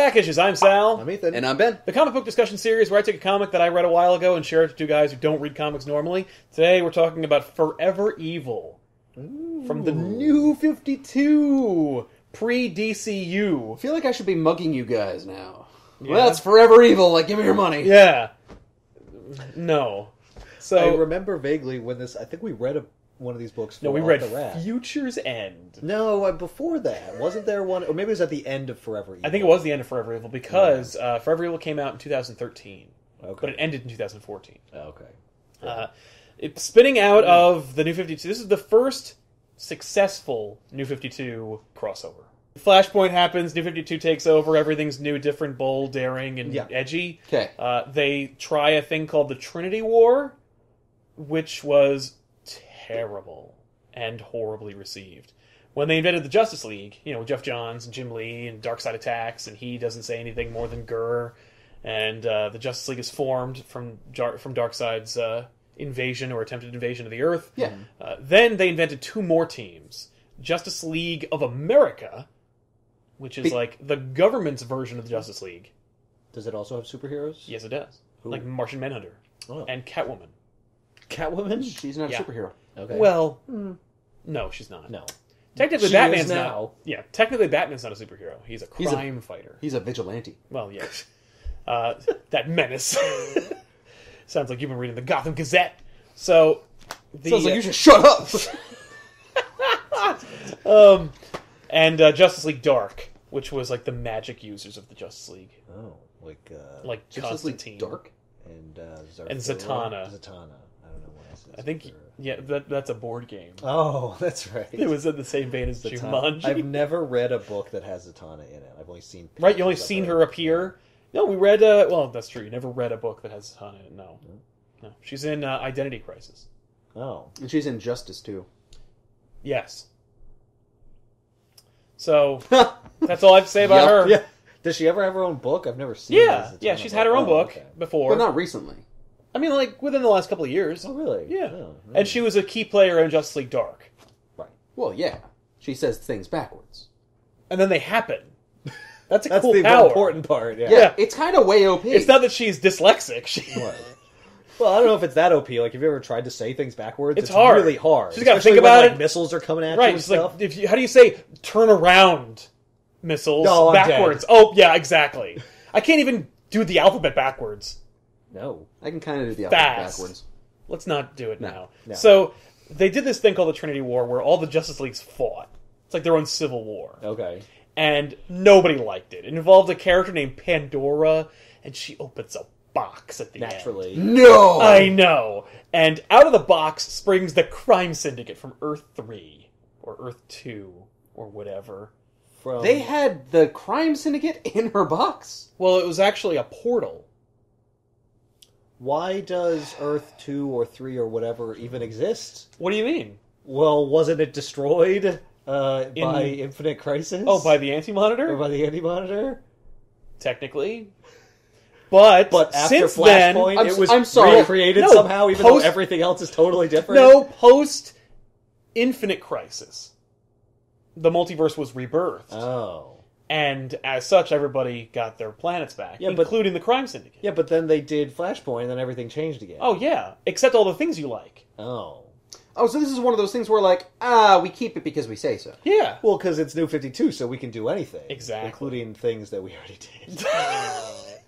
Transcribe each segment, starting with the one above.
Back Issues. I'm Sal. I'm Ethan. And I'm Ben. The comic book discussion series where I take a comic that I read a while ago and share it to two guys who don't read comics normally. Today we're talking about Forever Evil. Ooh. From the New 52, pre-DCU. I feel like I should be mugging you guys now. Yeah. Well, that's Forever Evil. Like, give me your money. Yeah. No. So I remember vaguely when this... I think we read one of these books. No, we Off read the Rack. Future's End. No, before that. Wasn't there one... Or maybe it was at the end of Forever Evil. I think it was the end of Forever Evil because Forever Evil came out in 2013. Okay. But it ended in 2014. Okay. It's spinning out of the New 52. This is the first successful New 52 crossover. Flashpoint happens, New 52 takes over, everything's new, different, bold, daring, and edgy. Okay. They try a thing called the Trinity War, which was terrible and horribly received. When they invented the Justice League, with Jeff Johns and Jim Lee and Darkseid attacks, and he doesn't say anything more than grr, and the Justice League is formed from Darkseid's invasion or attempted invasion of the Earth. Yeah. Then they invented two more teams. Justice League of America, which is like the government's version of the Justice League. Does it also have superheroes? Yes, it does. Who? Like Martian Manhunter and Catwoman. Catwoman? She's not a superhero. Okay. Well, no, she's not. No. Technically, She Batman's is now. not. Yeah, technically, Batman's not a superhero. He's a crime fighter. He's a vigilante. Well, yes. That menace. Sounds like you've been reading the Gotham Gazette. So, Sounds like you should shut up. And Justice League Dark, which was like the magic users of the Justice League, Oh, like Justice League Constantine Dark? and Zatanna. Zatanna. I don't know why I said I think, that's a board game. Oh, that's right. It was in the same vein as Zatanna. Jumanji. I've never read a book that has Zatanna in it. I've only seen... Right, you only pictures of seen her appear. No, we read. Well, that's true. You never read a book that has Zatanna in it. No, she's in Identity Crisis. Oh. And she's in Justice, too. Yes. So that's all I have to say about her. Yeah. Does she ever have her own book? I've never seen Yeah, Zatanna yeah. She's book. had her own Oh, book okay. before. But not recently. I mean, like within the last couple of years. Oh, really? Yeah. Oh, And she was a key player in Justice League Dark. Right. Well, yeah. She says things backwards. And then they happen. That's a That's cool the power. important part, yeah. Yeah. It's kind of way OP. It's not that she's dyslexic. Right. Well, I don't know if it's that OP. Like, have you ever tried to say things backwards? It's hard. really hard. She's gotta Especially think when, about like, it. missiles are coming at Right. you and It's stuff. like how do you say turn around missiles No, I'm backwards? dead. Oh, yeah, exactly. I can't even do the alphabet backwards. No. I can kind of do the alphabet Fast. backwards. Let's not do it now. No. So they did this thing called the Trinity War where all the Justice Leagues fought. It's like their own civil war. Okay. And nobody liked it. It involved a character named Pandora, and she opens a box at the Naturally. end. No! I know. And out of the box springs the crime syndicate from Earth 3, or Earth 2, or whatever. From... They had the crime syndicate in her box? Well, it was actually a portal. Why does Earth 2 or 3 or whatever even exist? What do you mean? Well, wasn't it destroyed by Infinite Crisis? Oh, by the Or Anti-Monitor? by the Anti-Monitor? Technically. But after since then... Flashpoint, I'm- it was I'm sorry. recreated No, somehow, even post- though everything else is totally different? No, post-Infinite Crisis. The multiverse was rebirthed. Oh. And as such, everybody got their planets back, Yeah, but- including the crime syndicate. Yeah, but then they did Flashpoint, and then everything changed again. Oh, yeah. Except all the things you like. Oh. Oh, so this is one of those things where, like, we keep it because we say so. Yeah. Well, because it's New 52, so we can do anything. Exactly. Including things that we already did.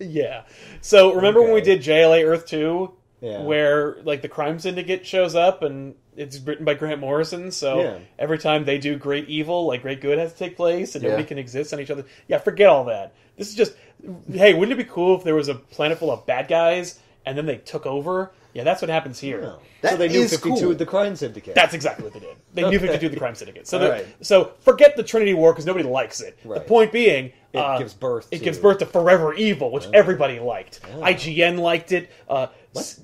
Yeah. So, remember when we Okay. did JLA Earth 2? Yeah. Where, like, the crime syndicate shows up, and it's written by Grant Morrison, so Yeah. every time they do great evil, like, great good has to take place, and nobody Yeah. can exist on each other. Yeah, forget all that. This is just... Hey, wouldn't it be cool if there was a planet full of bad guys, and then they took over? Yeah, that's what happens here. Oh. That So they knew is 52 cool. the crime syndicate. That's exactly what they did. They knew Okay. 52 the crime syndicate. So, All right. so forget the Trinity War because nobody likes it. The Right. point being, It gives birth It to- gives birth to Forever Evil, which everybody liked. Oh. IGN liked it.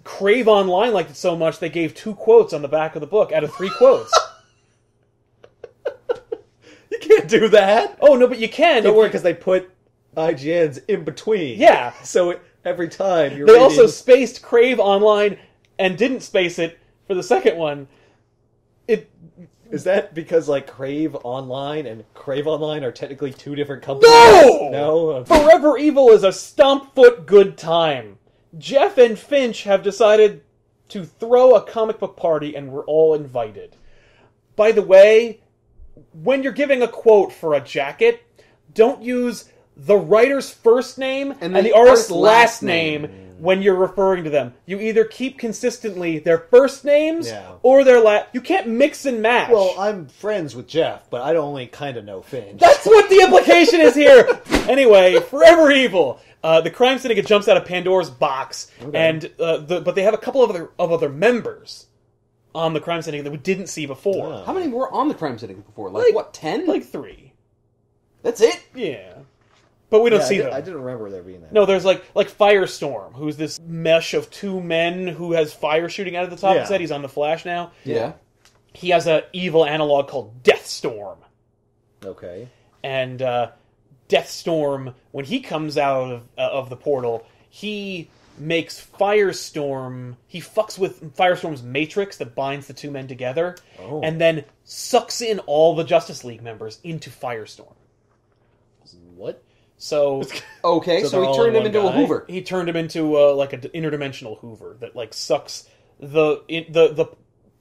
Crave Online liked it so much they gave 2 quotes on the back of the book out of 3 quotes. You can't do that! Oh no, but you can. Don't If worry, you- because they put IGNs in between. Yeah. So every time you're they reading... also spaced Crave Online and didn't space it for the second one. Is that because, like, Crave Online and Crave Online are technically two different companies? No! No? Forever Evil is a stomp-foot good time. Jeff and Finch have decided to throw a comic book party, and we're all invited. By the way, when you're giving a quote for a jacket, don't use the writer's first name and the artist's last name when you're referring to them. You either keep consistently their first names or their last... You can't mix and match. Well, I'm friends with Jeff, but I only kind of know Finch. That's what the implication is here! Anyway, Forever Evil. The crime syndicate jumps out of Pandora's box, and but they have a couple of other members on the crime syndicate that we didn't see before. How many were on the crime syndicate before? Like what, 10? Like 3. That's it? Yeah. But we don't see them. I didn't remember there being that. No, there's like Firestorm, who's this mesh of two men who has fire shooting out of the top of his head. He's on the Flash now. Yeah. He has an evil analog called Deathstorm. Okay. And Deathstorm, when he comes out of the portal, he makes Firestorm... He fucks with Firestorm's matrix that binds the two men together, and then sucks in all the Justice League members into Firestorm. What? So okay, so he turned him into a Hoover. He turned him into like an interdimensional Hoover that like sucks the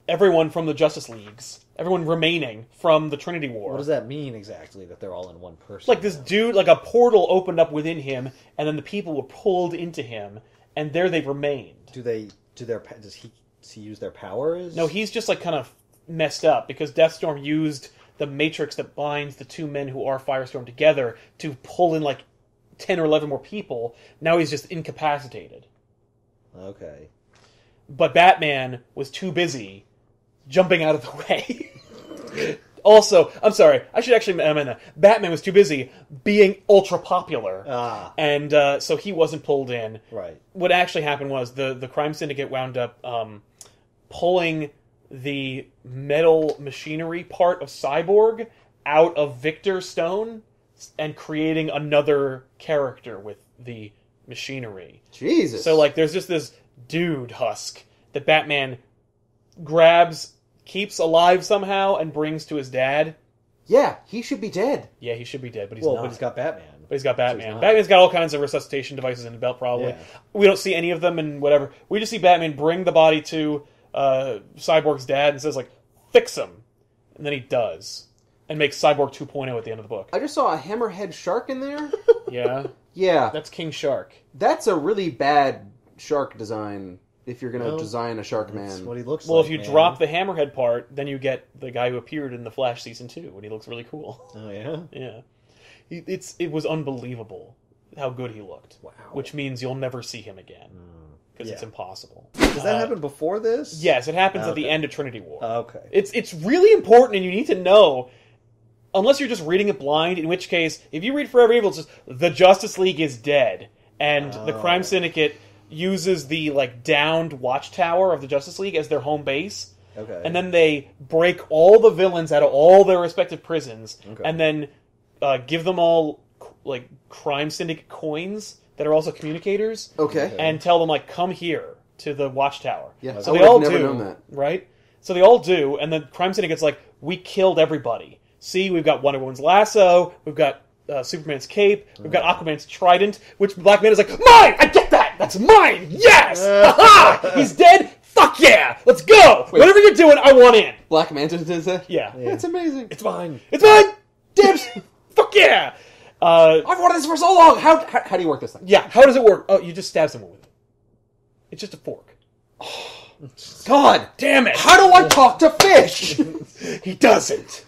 everyone from the Justice Leagues, everyone remaining from the Trinity War. What does that mean exactly? That they're all in one person? Like this dude, like a portal opened up within him, and then the people were pulled into him, and there they've remained. Does he use their powers? No, he's just like kind of messed up because Deathstorm used the matrix that binds the two men who are Firestorm together to pull in like 10 or 11 more people. Now he's just incapacitated. Okay. But Batman was too busy jumping out of the way. Also, I'm sorry, I should actually amend that. Batman was too busy being ultra popular. And so he wasn't pulled in. Right. What actually happened was the crime syndicate wound up pulling the metal machinery part of Cyborg out of Victor Stone and creating another character with the machinery. Jesus. So, like, there's just this dude husk that Batman grabs, keeps alive somehow, and brings to his dad. Yeah, he should be dead. Yeah, he should be dead, but he's not. But he's got Batman. But he's got Batman. So Batman's got all kinds of resuscitation devices in the belt, probably. Yeah. We don't see any of them and whatever. We just see Batman bring the body to Cyborg's dad and says, like, fix him. And then he does. And makes Cyborg 2.0 at the end of the book. I just saw a hammerhead shark in there. Yeah? Yeah. That's King Shark. That's a really bad shark design if you're going to design a shark man. That's what he looks Well, like, if you man. drop the hammerhead part, then you get the guy who appeared in The Flash Season 2, and he looks really cool. Oh, yeah? Yeah. It was unbelievable how good he looked. Wow. Which means you'll never see him again. Because it's impossible. Does that happen before this? Yes, it happens at the end of Trinity War. Okay. It's really important, and you need to know, unless you're just reading it blind, in which case, if you read Forever Evil, it's just, the Justice League is dead, and the Crime Syndicate uses the, like, downed watchtower of the Justice League as their home base. Okay. And then they break all the villains out of all their respective prisons, and then give them all, like, Crime Syndicate coins that are also communicators. Okay. And tell them, like, come here to the watchtower. Yeah, so I they would all have never do, known that. right? So they all do, and the Crime Syndicate's like, we killed everybody. See, we've got Wonder Woman's lasso, we've got Superman's cape, we've got Aquaman's trident, which Black Man is like, mine! I get that! That's mine! Yes! Ha-ha! He's dead? Fuck yeah! Let's go! Wait. Whatever you're doing, I want in! Black Manta does that? Yeah. It's amazing. It's mine. It's mine! Dibs! Fuck yeah! I've wanted this for so long! How do you work this thing? Yeah, how does it work? Oh, you just stab someone with it. It's just a fork. God! Damn it! How do I talk to fish? He doesn't.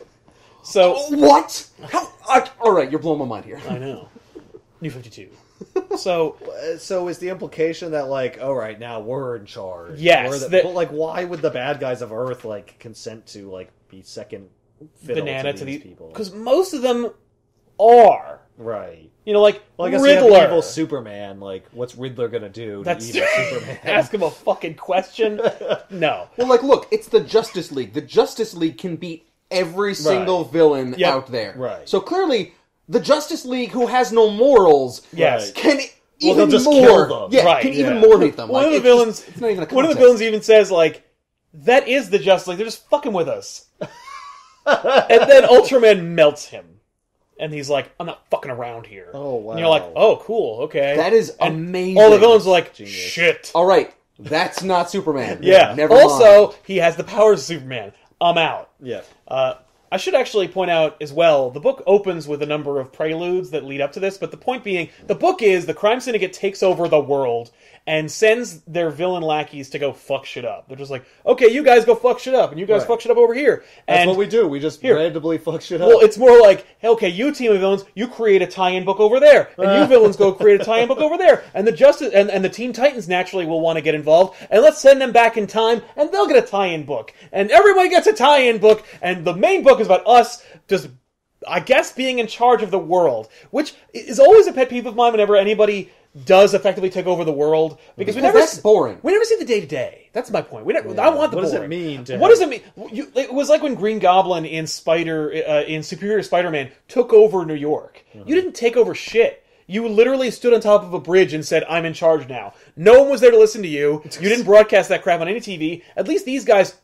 So... What? Alright, you're blowing my mind here. I know. New 52. So is the implication that, like, all right, now we're in charge? Yes, But, like, why would the bad guys of Earth, like, consent to, like, be second fiddle banana to to these the people? because most of them are, right. you know, like Well, I guess Riddler. you have evil Superman. Like, what's Riddler gonna do to evil Superman? Ask him a fucking question. No. Well, like, look, it's the Justice League. The Justice League can beat every single villain out there. Right. So clearly, the Justice League, who has no morals, Yes. can Well, even they'll just more. kill them. Yeah, Right, can even yeah. more hate them. One Like, of the it's villains. just- it's not even a One of the contest. villains even says, like, "That is the Justice League. They're just fucking with us." And then Ultraman melts him. And he's like, I'm not fucking around here. Oh, wow. And you're like, oh, cool, okay. That is and amazing. all the villains are like, Genius. shit. All right, that's not Superman. Yeah. Never Also, mind. he has the powers of Superman. I'm out. Yeah. I should actually point out as well, the book opens with a number of preludes that lead up to this, but the point being, the book is the crime syndicate takes over the world and sends their villain lackeys to go fuck shit up. They're just like, okay, you guys go fuck shit up, and you guys fuck shit up over here. That's and what we do. We just randomly fuck shit up. well, it's more like, okay, you team of villains, you create a tie-in book over there, and you villains go create a tie-in book over there, and the Justice and the Teen Titans naturally will want to get involved, and let's send them back in time, and they'll get a tie-in book, and everybody gets a tie-in book, and the main book is about us just, I guess, being in charge of the world, which is always a pet peeve of mine whenever anybody does effectively take over the world, because that's boring. We never see the day-to-day. That's my point. I want the What does boring. it mean to What does it mean? It was like when Green Goblin in Superior Spider-Man took over New York. You didn't take over shit. You literally stood on top of a bridge and said, I'm in charge now. No one was there to listen to you. You didn't broadcast that crap on any TV. At least these guys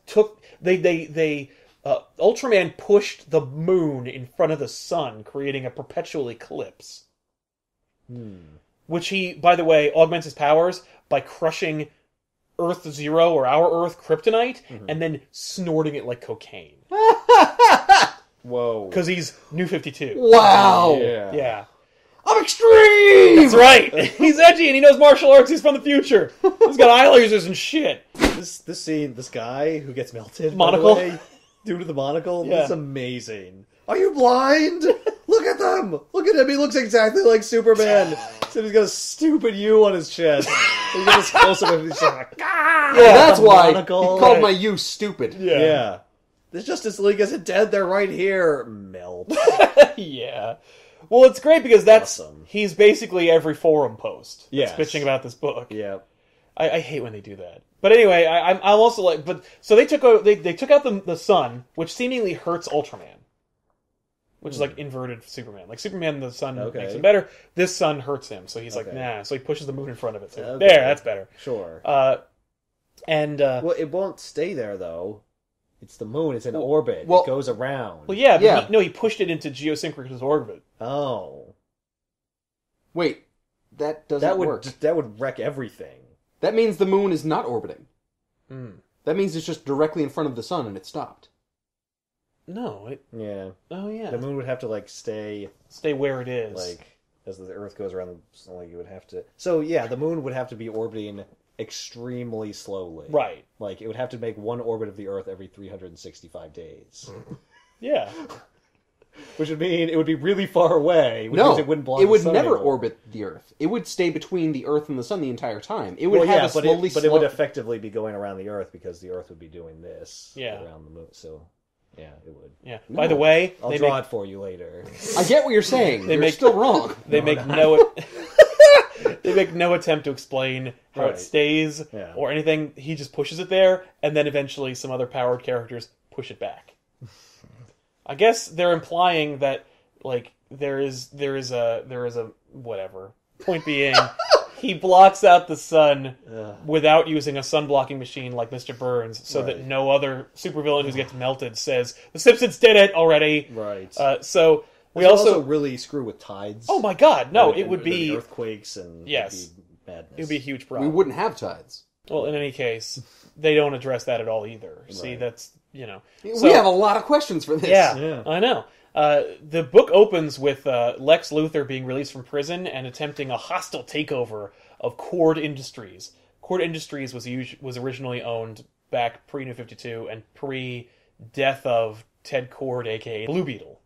Ultraman pushed the moon in front of the sun, creating a perpetual eclipse. Which he, by the way, augments his powers by crushing Earth Zero, or our Earth, kryptonite, and then snorting it like cocaine. Whoa. Because he's New 52. Wow. Yeah. I'm extreme! That's right! He's edgy and he knows martial arts, he's from the future. He's got eye lasers and shit. This scene, this guy who gets melted, Monocle? by the way, due to the monocle, Yeah. is amazing. Are you blind? Look at them! Look at him, he looks exactly like Superman. Except he's got a stupid U on his chest. He gets close up and he's just like, ah! Yeah, that's the why monocle. he called my you stupid. Yeah. The Justice League isn't dead, they're right here. Melt. Yeah. Well, it's great because Awesome. he's basically every forum post that's Yes. bitching about this book. Yeah. I hate when they do that. But anyway, I'm also like, so they took out the sun, which seemingly hurts Ultraman, which is like inverted Superman. Like Superman, the sun makes him better. This sun hurts him, so he's like, nah. So he pushes the moon in front of it. So there, that's better. Sure. Well, it won't stay there though. It's the moon. It's in orbit. well- it goes around. well, yeah, but Yeah. he pushed it into geosynchronous orbit. Oh, Wait, that doesn't work. that would wreck everything. That means the moon is not orbiting. That means it's just directly in front of the sun and it stopped. No, Yeah. oh yeah, The moon would have to like stay stay where it is. like as the Earth goes around. Like it would have to. So yeah, the moon would have to be orbiting extremely slowly. right? Like it would have to make one orbit of the Earth every 365 days, Yeah. which would mean it would be really far away. Which No, means it wouldn't block it the would sun never anymore. orbit the Earth. It would stay between the Earth and the sun the entire time. It would Well, have yeah, a slowly but it would effectively be going around the Earth because the Earth would be doing this around the moon. So, yeah, it would. Yeah. By the way, I'll they draw make, it for you later. I get what you're saying. You're make- still wrong. they make no they make no attempt to explain how it Right. stays Yeah. or anything. He just pushes it there, and then eventually some other powered characters push it back. I guess they're implying that like there is a whatever. Point being, he blocks out the sun without using a sun blocking machine like Mr. Burns, so that no other supervillain who gets melted says the Simpsons did it already. Right. So we This would also really screw with tides. oh my god, no! There'd It would be earthquakes and Yes. it'd be madness. it would be a huge We problem. wouldn't have tides. Well, in any case, they don't address that at all either. See, Right. that's So- we have a lot of questions for this. Yeah, I know. The book opens with Lex Luthor being released from prison and attempting a hostile takeover of Cord Industries. Cord Industries was originally owned back pre-New 52 and pre-death of Ted Cord, a.k.a. Blue Beetle.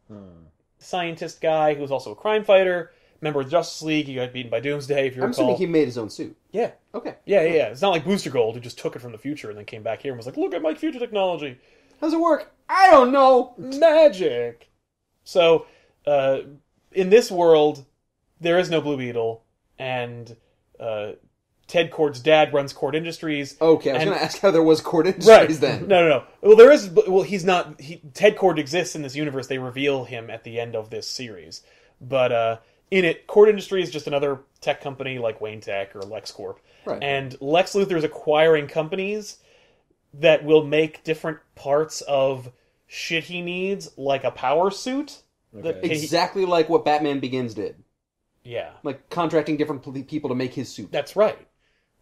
Scientist guy who was also a crime fighter, member of the Justice League. He got beaten by Doomsday, if you I'm recall. assuming he made his own suit. Yeah. Okay. Yeah. It's not like Booster Gold, who just took it from the future and then came back here and was like, look at my future technology. How's it work? I don't know. Magic. So, in this world, there is no Blue Beetle, and Ted Cord's dad runs Cord Industries. Okay, I was and- going to ask how there was Cord Industries then. No. Well, there is. Well, he's not. Ted Cord exists in this universe. They reveal him at the end of this series, but in it, Cord Industries is just another tech company like Wayne Tech or LexCorp, Right. and Lex Luthor is acquiring companies that will make different parts of shit he needs, like a power suit. Okay. Exactly like what Batman Begins did. Yeah. Like contracting different people to make his suit. That's right.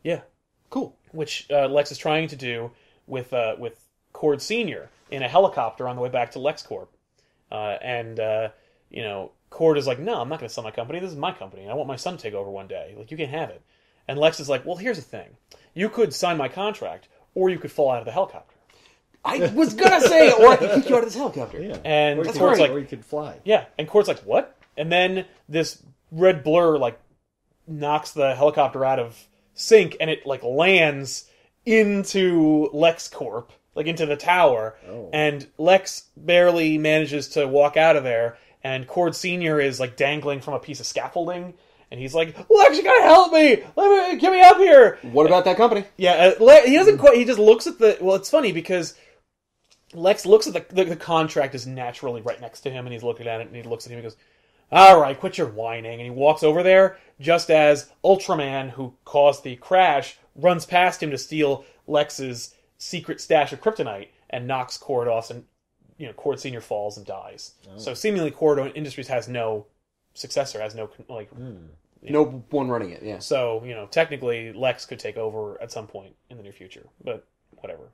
Yeah. Cool. Which Lex is trying to do with Cord Sr. in a helicopter on the way back to LexCorp. Cord is like, no, I'm not going to sell my company. This is my company, and I want my son to take over one day. Like, you can have it. And Lex is like, well, here's the thing. You could sign my contract, or you could fall out of the helicopter. I was gonna say, or I could kick you out of this helicopter. Yeah. And or Cord's like, or you could fly. yeah. And Cord's like, what? And then this red blur like knocks the helicopter out of sync, and it like lands into LexCorp, like into the tower. Oh. And Lex barely manages to walk out of there, and Cord Sr. is like dangling from a piece of scaffolding. And he's like, Lex, you gotta help me! Get me up here! What about that company? Yeah, he doesn't quite. He just looks at the. Well, it's funny because Lex looks at the contract is naturally right next to him, and he's looking at it, and he looks at him and goes, "All right, quit your whining." And he walks over there just as Ultraman, who caused the crash, runs past him to steal Lex's secret stash of kryptonite and knocks Cord off, and Cord Sr. falls and dies. Oh. So seemingly, Cord Industries has no successor, has no no one running it. Yeah. So technically, Lex could take over at some point in the near future, but whatever.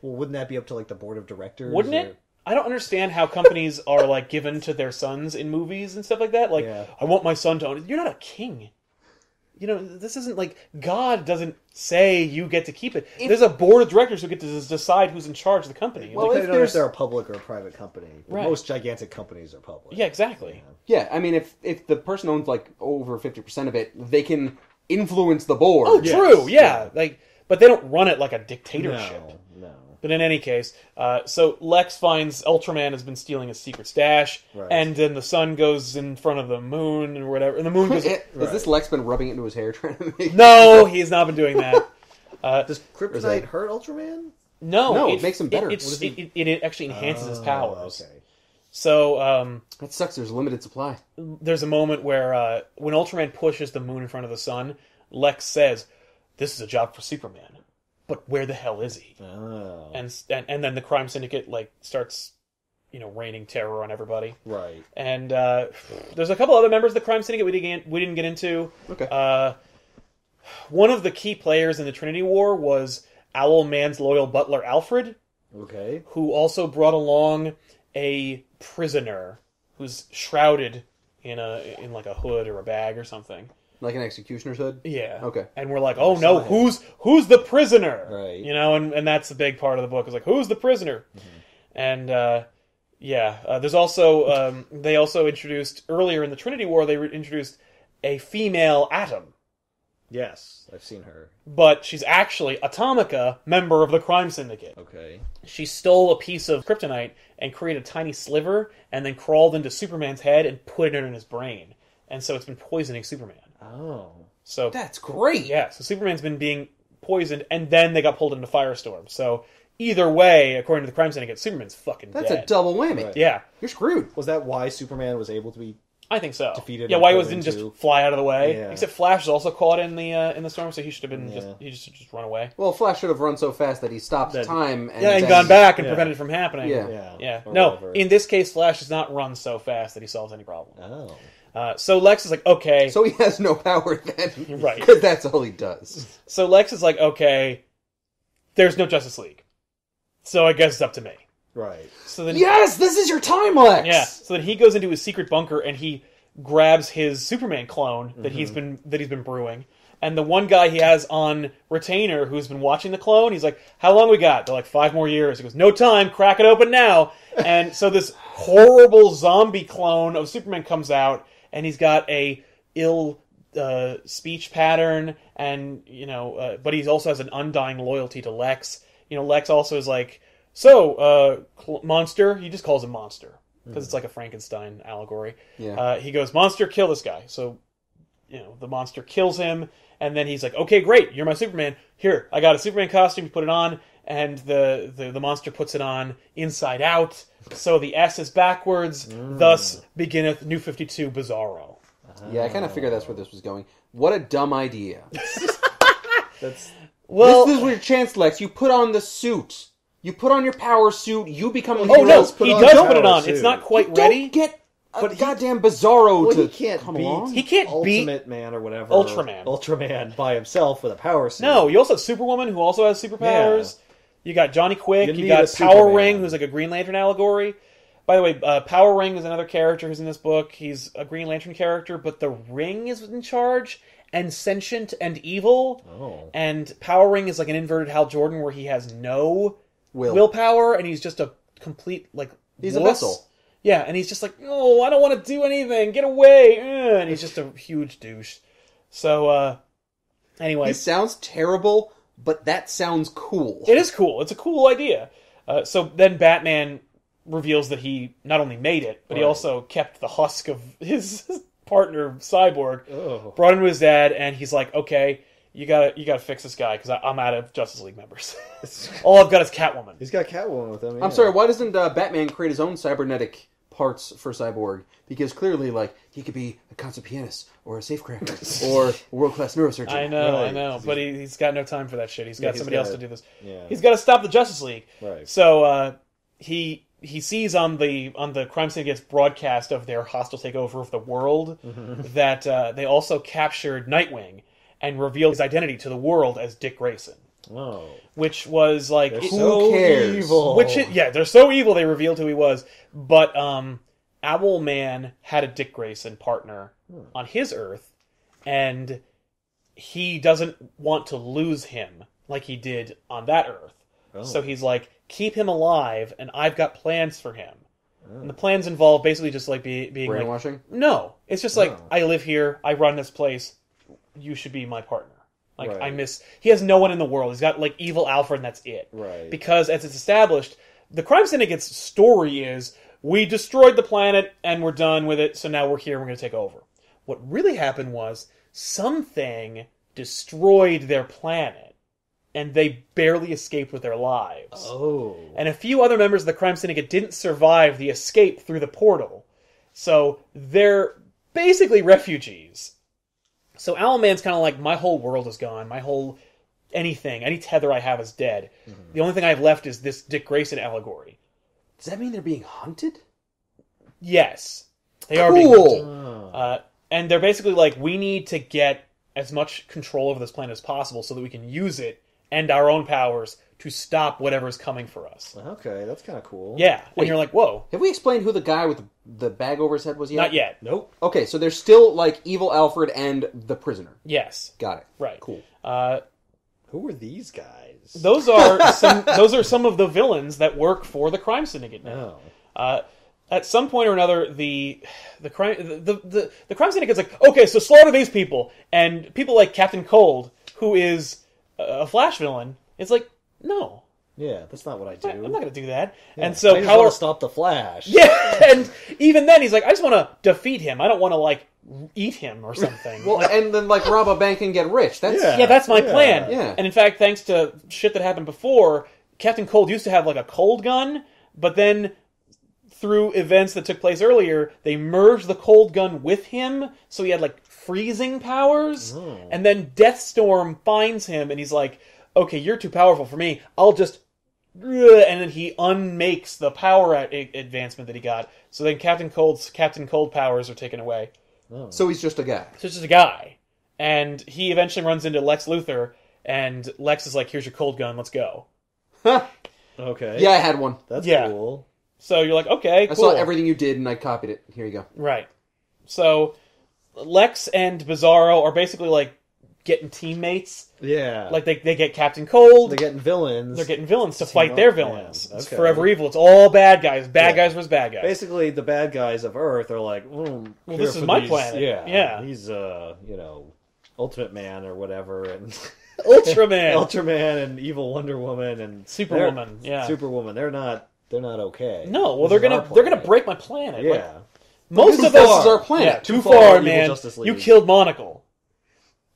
Well, wouldn't that be up to like the board of directors? Wouldn't it? I don't understand how companies are like given to their sons in movies and stuff like that. Like, I want my son to own it. You're not a king. This isn't like God doesn't say you get to keep it. There's a board of directors who get to decide who's in charge of the company. Well, like, depending on if they're a public or a private company. Right. Most gigantic companies are public. Yeah, exactly. Yeah, I mean, if the person owns like over 50% of it, they can influence the board. Oh, true. Yeah. But they don't run it like a dictatorship. No. But in any case, so Lex finds Ultraman has been stealing his secret stash, and then the sun goes in front of the moon or whatever, and the moon goes. Has this Lex been rubbing it into his hair trying to make? No, he's not been doing that. Does kryptonite hurt Ultraman? No, it makes him better. It actually enhances his powers. Okay. So that sucks. There's limited supply. There's a moment where when Ultraman pushes the moon in front of the sun, Lex says, "This is a job for Superman." But where the hell is he? Oh. And then the crime syndicate starts, raining terror on everybody. Right. And there's a couple other members of the crime syndicate we didn't get into. Okay. One of the key players in the Trinity War was Owlman's loyal butler Alfred. Okay. Who also brought along a prisoner who's shrouded in like a hood or a bag or something. Like an executioner's hood? Yeah. Okay. And we're like, oh no, who's the prisoner? Right. And that's the big part of the book. Is like, who's the prisoner? Mm-hmm. And there's also they also introduced earlier in the Trinity War they introduced a female Atom. Yes, I've seen her. But she's actually Atomica, member of the crime syndicate. Okay. She stole a piece of kryptonite and created a tiny sliver, and then crawled into Superman's head and put it in his brain. And so it's been poisoning Superman. Oh. So that's great. Yeah, so Superman's been being poisoned, and then they got pulled into Firestorm. So either way, according to the crime syndicate, Superman's fucking dead. That's a double whammy. Right. Yeah. You're screwed. Was that why Superman was able to be I think so. defeated? Yeah, why he didn't just fly out of the way. Yeah. Except Flash was also caught in the storm, so he should have been just run away. Well, Flash should have run so fast that he stopped time and gone back and prevented it from happening. Yeah. No, whatever. in this case, Flash does not run so fast that he solves any problem. Oh. So Lex is like, okay. So he has no power then. Right. Because that's all he does. So Lex is like, okay, there's no Justice League. So I guess it's up to me. Right. So then yes, this is your time, Lex! Yeah. So then he goes into his secret bunker and he grabs his Superman clone that he's been brewing. And the one guy he has on retainer who's been watching the clone, he's like, how long we got? They're like, 5 more years. He goes, no time, crack it open now. And so this horrible zombie clone of Superman comes out, and he's got a ill speech pattern, and but he also has an undying loyalty to Lex. Lex also is like, Monster. He just calls him Monster because it's like a Frankenstein allegory. Yeah. He goes, Monster, kill this guy. So the Monster kills him, and then he's like, okay, great, you're my Superman. Here, I got a Superman costume. You put it on, and the Monster puts it on inside out. So the S is backwards. Thus beginneth New 52 Bizarro. Yeah, I kind of figured that's where this was going. What a dumb idea. That's this is your chance, Lex. You put on the suit. You put on your power suit, you become... Oh, no, he does put it on. suit. It's not quite Don't ready. get a goddamn Bizarro to he can't come beat along. He can't beat Ultimate Man or whatever. Ultraman by himself with a power suit. No, you also have Superwoman, who also has superpowers. You got Johnny Quick. You You need got a Power Superman. Ring, who's like a Green Lantern allegory. By the way, Power Ring is another character who's in this book. He's a Green Lantern character, but the Ring is in charge and sentient and evil. Oh. And Power Ring is like an inverted Hal Jordan where he has no Willpower, and he's just a complete He's a wuss. vessel. Yeah, and he's just like, oh, I don't want to do anything. Get away. And he's just a huge douche. So, anyway. He sounds terrible, but that sounds cool. It is cool. It's a cool idea. So then Batman reveals that he not only made it, but he also kept the husk of his partner, Cyborg, brought him to his dad, and he's like, okay, you gotta fix this guy, because I'm out of Justice League members. All I've got is Catwoman. He's got Catwoman with him. Yeah. I'm sorry, why doesn't Batman create his own cybernetic parts for Cyborg? Because clearly, he could be a concert pianist, or a safecracker, or a world-class neurosurgeon. I know, but he's got no time for that shit. He's got somebody else to do this. Yeah. He's got to stop the Justice League. Right. So he sees on the Crime Syndicate's broadcast of their hostile takeover of the world that they also captured Nightwing and revealed his identity to the world as Dick Grayson. Oh. Which was like... Who cares? Evil. They're so evil they revealed who he was. But Owlman had a Dick Grayson partner on his Earth, and he doesn't want to lose him like he did on that Earth. Oh. So he's like, keep him alive, and I've got plans for him. Oh. And the plans involve basically just like being brainwashing? Like... No. It's just like, I live here, I run this place, you should be my partner. He has no one in the world. He's got evil Alfred, and that's it. Right. Because as it's established, the Crime Syndicate's story is, we destroyed the planet and we're done with it, so now we're here and we're going to take over. What really happened was, something destroyed their planet, and they barely escaped with their lives. Oh. And a few other members of the Crime Syndicate didn't survive the escape through the portal. So they're basically refugees. So Owlman's kind of like, my whole world is gone. Any tether I have is dead. Mm-hmm. The only thing I have left is this Dick Grayson allegory. Does that mean they're being hunted? Yes. They are being hunted. And they're basically like, we need to get as much control over this planet as possible so that we can use it and our own powers to stop whatever's coming for us. Okay, that's kind of cool. Yeah, and you're like, whoa. Have we explained who the guy with the bag over his head was yet? Not yet. Nope. Okay, so there's still, evil Alfred and the prisoner. Yes. Got it. Right. Cool. Who are these guys? Those are some of the villains that work for the Crime Syndicate now. Oh. At some point or another, the Crime Syndicate's like, okay, so slaughter these people. And people like Captain Cold, who is a Flash villain, is like, no. Yeah, that's not what I do. I'm not going to do that. Yeah, and so I just want to stop the Flash. Yeah, and even then he's like, I just want to defeat him. I don't want to eat him or something. Well, and then rob a bank and get rich. That's that's my plan. Yeah. And in fact, thanks to shit that happened before, Captain Cold used to have a cold gun, but then through events that took place earlier, they merged the cold gun with him, so he had freezing powers. Oh. And then Deathstorm finds him, and he's like, okay, you're too powerful for me. I'll just... And then he unmakes the power advancement that he got. So then Captain Cold powers are taken away. Oh. So he's just a guy. So he's just a guy. And he eventually runs into Lex Luthor, and Lex is like, here's your cold gun, let's go. Huh. Okay. Yeah, I had one. That's cool. So you're like, okay, cool. I saw everything you did, and I copied it. Here you go. Right. So Lex and Bizarro are basically getting teammates. Yeah. They get Captain Cold. They're getting villains. They're getting villains to fight their villains. Yeah. It's forever evil. It's all bad guys. Bad guys versus bad guys. Basically, the bad guys of Earth are like, well, this is my planet. Yeah. He's, Ultimate Man or whatever, and Ultraman and Evil Wonder Woman and Superwoman. Yeah. Superwoman. They're not okay. No, well, they're gonna break my planet. Yeah. Most of this is our planet. Yeah, too far, man. Justice League. You killed Monocle.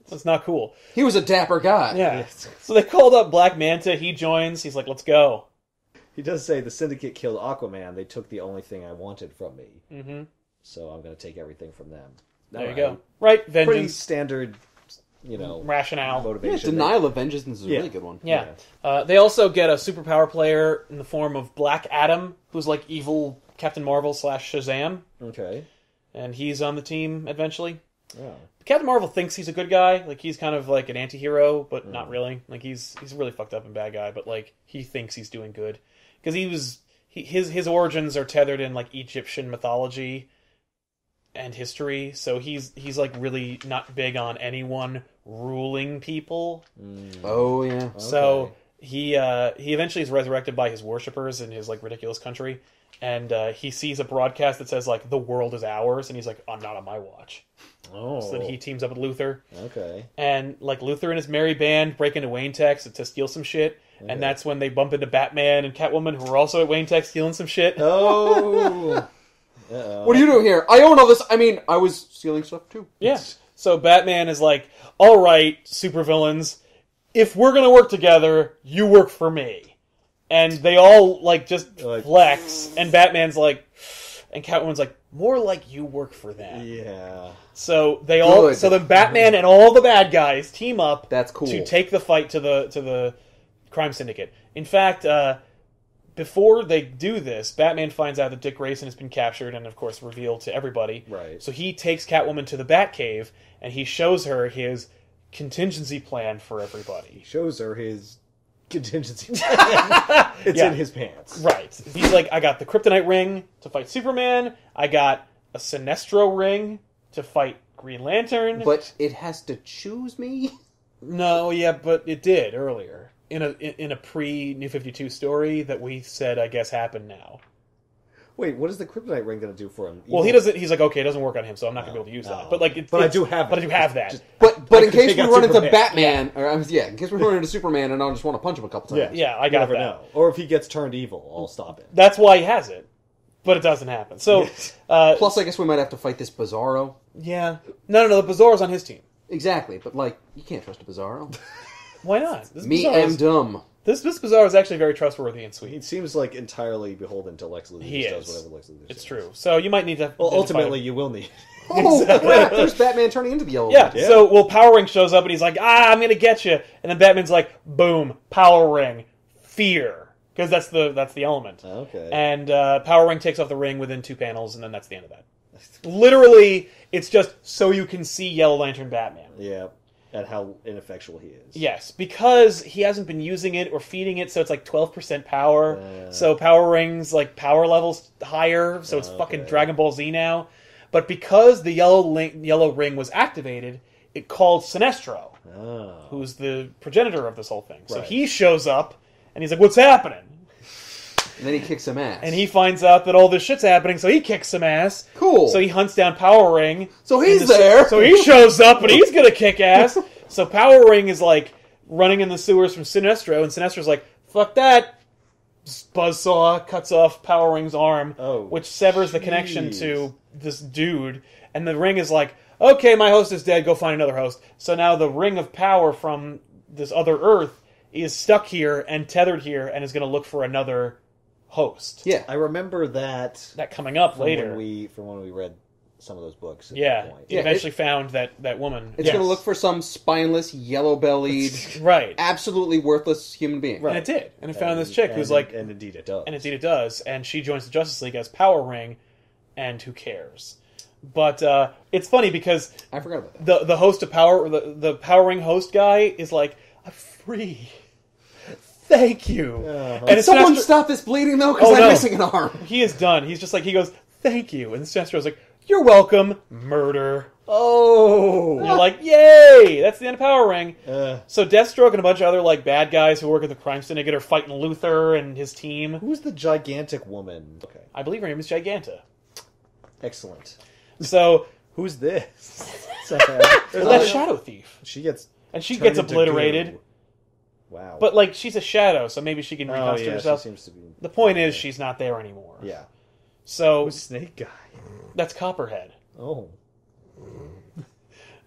That's not cool. He was a dapper guy. Yeah. So they called up Black Manta. He joins. He's like, let's go. He does say the Syndicate killed Aquaman. They took the only thing I wanted from me. Mm-hmm. So I'm going to take everything from them. There you go. Right, vengeance. Pretty standard rationale. motivation. Denial of vengeance is a really good one. Yeah. They also get a superpower player in the form of Black Adam, who's like evil Captain Marvel / Shazam. Okay. And he's on the team eventually. Yeah. Captain Marvel thinks he's a good guy. Like, he's kind of like an anti-hero, but not really. Like, he's a really fucked up and bad guy, but like, he thinks he's doing good. Because his origins are tethered in like Egyptian mythology and history, so he's like really not big on anyone ruling people. Oh yeah. So he eventually is resurrected by his worshippers in his like ridiculous country, and he sees a broadcast that says like the world is ours, and he's like, "Oh, not on my watch." Oh. So then he teams up with Luthor. Okay. And like Luthor and his merry band break into Wayne Tech's to steal some shit. Okay. And that's when they bump into Batman and Catwoman, who are also at Wayne Tech stealing some shit. Oh. What are you doing here? I own all this. I mean, I was stealing stuff too. Yeah. So Batman is like, all right, supervillains, if we're going to work together, you work for me. And they all like just flex. And Batman's like, and Catwoman's like, more like you work for them. Yeah. So they all. So then Batman and all the bad guys team up. That's cool. To take the fight to the crime syndicate. In fact, before they do this, Batman finds out that Dick Grayson has been captured and, of course, revealed to everybody. Right. So he takes Catwoman to the Batcave and he shows her his contingency plan for everybody. He shows her his contingency plan. It's in his pants. Right. He's like, I got the Kryptonite ring to fight Superman. I got a Sinestro ring to fight Green Lantern. But it has to choose me? No, yeah, but it did earlier. In a pre-New 52 story that we said, I guess, happened now. Wait, what is the Kryptonite ring going to do for him? Well, he doesn't. He's like, okay, it doesn't work on him, so I'm not going to be able to use that. But like, I do have. But I do have that. But in case we run into Superman. Batman, or in case we run into Superman, and I just want to punch him a couple times. Yeah, I got never that. know. Or if he gets turned evil, I'll stop it. That's why he has it, but it doesn't happen. So, Plus, I guess we might have to fight this Bizarro. Yeah, no, the Bizarro's on his team. Exactly, but like, you can't trust a Bizarro. Why not? Me am dumb. This Bizarro is actually very trustworthy and sweet. He seems like entirely beholden to Lex Luthor. He does is. whatever Lex Luthor It's says. true. So you might need to. Well, ultimately, you will need. Oh, crap, there's Batman turning into the Yellow Yeah. Lantern. So Power Ring shows up and he's like, I'm gonna get you, and then Batman's like, boom, Power Ring, fear, because that's the element. Okay. And Power Ring takes off the ring within 2 panels, and then that's the end of that. Literally, it's just so you can see Yellow Lantern Batman. Yeah. And how ineffectual he is. Yes, because he hasn't been using it or feeding it, so it's like 12% power. So Power Ring's like power level's higher, so it's fucking Dragon Ball Z now. But because the yellow ring was activated, it called Sinestro, who's the progenitor of this whole thing. So he shows up, and he's like, what's happening? And then he kicks some ass. And he finds out that all this shit's happening, so he kicks some ass. Cool. So he hunts down Power Ring. So he's there. So he shows up, and he's gonna kick ass. So Power Ring is like running in the sewers from Sinestro, and Sinestro's like, fuck that. Buzzsaw cuts off Power Ring's arm, which severs the connection to this dude. And the ring is like, okay, my host is dead, go find another host. So now the ring of power from this other Earth is stuck here and tethered here and is going to look for another host. Yeah. I remember that coming up from later. From when we read some of those books. At Yeah. that point. He eventually found that woman. It's going to look for some spineless, yellow-bellied, right, absolutely worthless human being. And it did. And it found this chick who's like... And indeed it does. And indeed it does. And she joins the Justice League as Power Ring, and who cares? But it's funny because... I forgot about that. The host of Power... The Power Ring host guy is like, I'm free. Thank you. And Can someone stop this bleeding, though? Because I'm missing an arm. He is done. He's just like, he goes, thank you. And Sinestro's like, you're welcome. Murder. Oh. And you're like, yay! That's the end of Power Ring. So Deathstroke and a bunch of other like bad guys who work at the crime syndicate are fighting Luthor and his team. Who's the gigantic woman? Okay. I believe her name is Giganta. Excellent. So who's this? that's Shadow Thief. She gets obliterated. Goo. Wow. But like she's a shadow, so maybe she can reconstitute herself. She seems to be... The point is she's not there anymore. Yeah. So who's Snake Guy? That's Copperhead. Oh.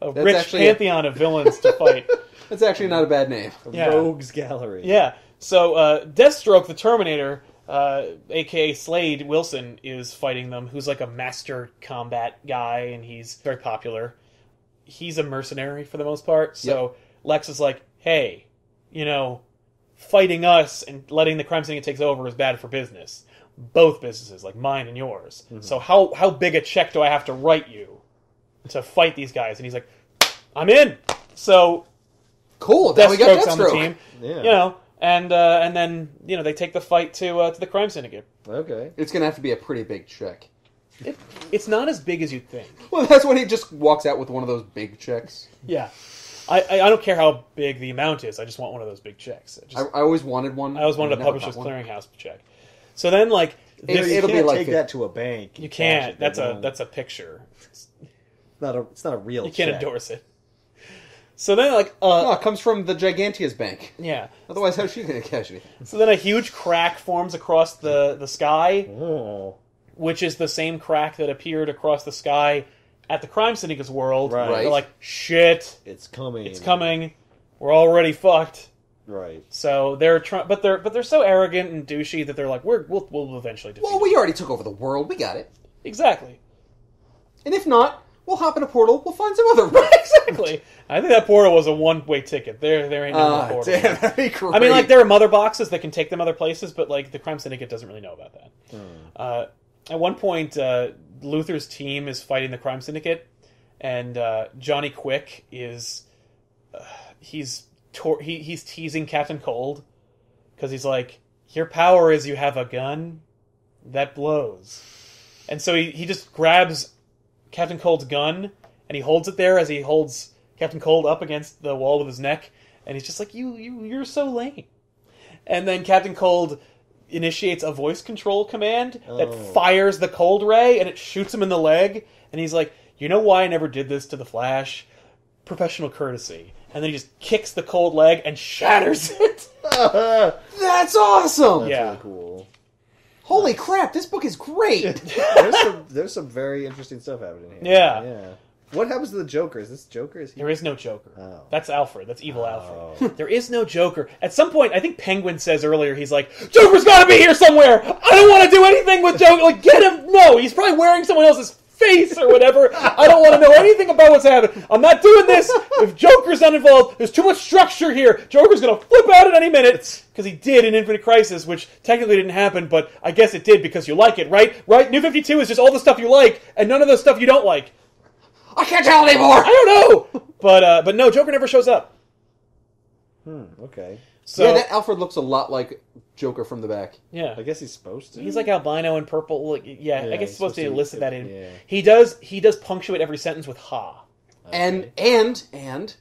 A rich pantheon of villains to fight. That's actually not a bad name. Rogues Gallery. Yeah. So Deathstroke, the Terminator, a.k.a. Slade Wilson, is fighting them, who's like a master combat guy, and he's very popular. he's a mercenary for the most part. So Lex is like, hey, fighting us and letting the crime syndicate take over is bad for business. Both businesses, like mine and yours. Mm-hmm. So how big a check do I have to write you to fight these guys? And he's like, I'm in. So cool. Then we got Deathstroke's on the team. Yeah. And then they take the fight to the crime syndicate. Okay. It's gonna have to be a pretty big check. It's not as big as you'd think. Well, that's when he just walks out with one of those big checks. Yeah. I don't care how big the amount is. I just want one of those big checks. I always wanted one. I always wanted a Publishers Clearinghouse check. So then, like, it'll you can't be like take that to a bank. You can't. That's a picture. It's not a real. You can't endorse it. So then, like, no, it comes from the Gigantia's bank. Yeah. Otherwise, how's she going to cash it? So then, a huge crack forms across the sky, which is the same crack that appeared across the sky at the Crime Syndicate's world. Right. They're like, shit, it's coming. It's coming. We're already fucked. Right. So they're trying, but they're so arrogant and douchey that they're like, we'll eventually defeat. Well, we already took over the world. We got it. Exactly. And if not, we'll hop in a portal. We'll find some other route. Exactly. I think that portal was a one-way ticket. There ain't no portal. Damn, that'd be great. I mean, like, there are mother boxes that can take them other places, but like the Crime Syndicate doesn't really know about that. At one point, Luthor's team is fighting the Crime Syndicate, and Johnny Quick is he's teasing Captain Cold because he's like, your power is you have a gun that blows, and so he just grabs Captain Cold's gun and he holds it there as he holds Captain Cold up against the wall with his neck, and he's just like, you're so lame. And then Captain Cold initiates a voice control command that fires the cold ray, and it shoots him in the leg, and he's like, you know why I never did this to the Flash? Professional courtesy. And then he just kicks the cold leg and shatters it. That's awesome! That's really cool. Holy crap, this book is great! there's some very interesting stuff happening here. Yeah. What happens to the Joker? Is this Joker? There is no Joker. Oh. That's Alfred. That's evil Alfred. There is no Joker. At some point, I think Penguin says earlier, he's like, Joker's gotta be here somewhere! I don't want to do anything with Joker! Like, get him! No, he's probably wearing someone else's face or whatever. I don't want to know anything about what's happening. I'm not doing this. If Joker's not involved, there's too much structure here. Joker's gonna flip out at any minute. Because he did in Infinite Crisis, which technically didn't happen, but I guess it did because you like it, right? Right? New 52 is just all the stuff you like, and none of the stuff you don't like. I can't tell anymore! I don't know! But no, Joker never shows up. Okay. So, yeah, that Alfred looks a lot like Joker from the back. Yeah. I guess he's supposed to. He's like albino and purple. Like, I guess he's supposed to elicit that in. Yeah. He does punctuate every sentence with ha. Okay. And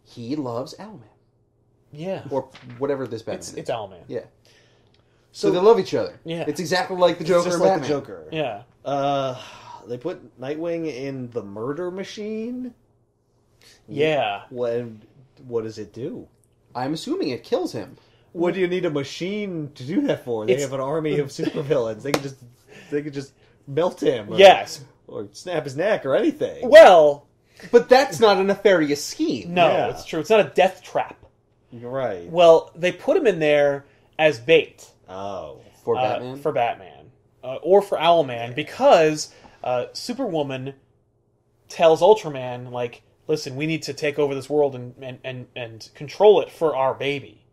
he loves Owlman. Yeah. Or whatever this Batman is. It's Owlman. Yeah. So they love each other. Yeah. It's exactly like the Joker just and like Batman. the Joker. Yeah. They put Nightwing in the murder machine. Yeah. What does it do? I'm assuming it kills him. What do you need a machine to do that for? They have an army of supervillains. They could just melt him. Yes. Or snap his neck or anything. Well, but that's not a nefarious scheme. No, it's true. It's not a death trap. You're right. Well, they put him in there as bait. Oh. For Batman? For Batman. Or for Owlman, because Superwoman tells Ultraman, like, listen, we need to take over this world and control it for our baby.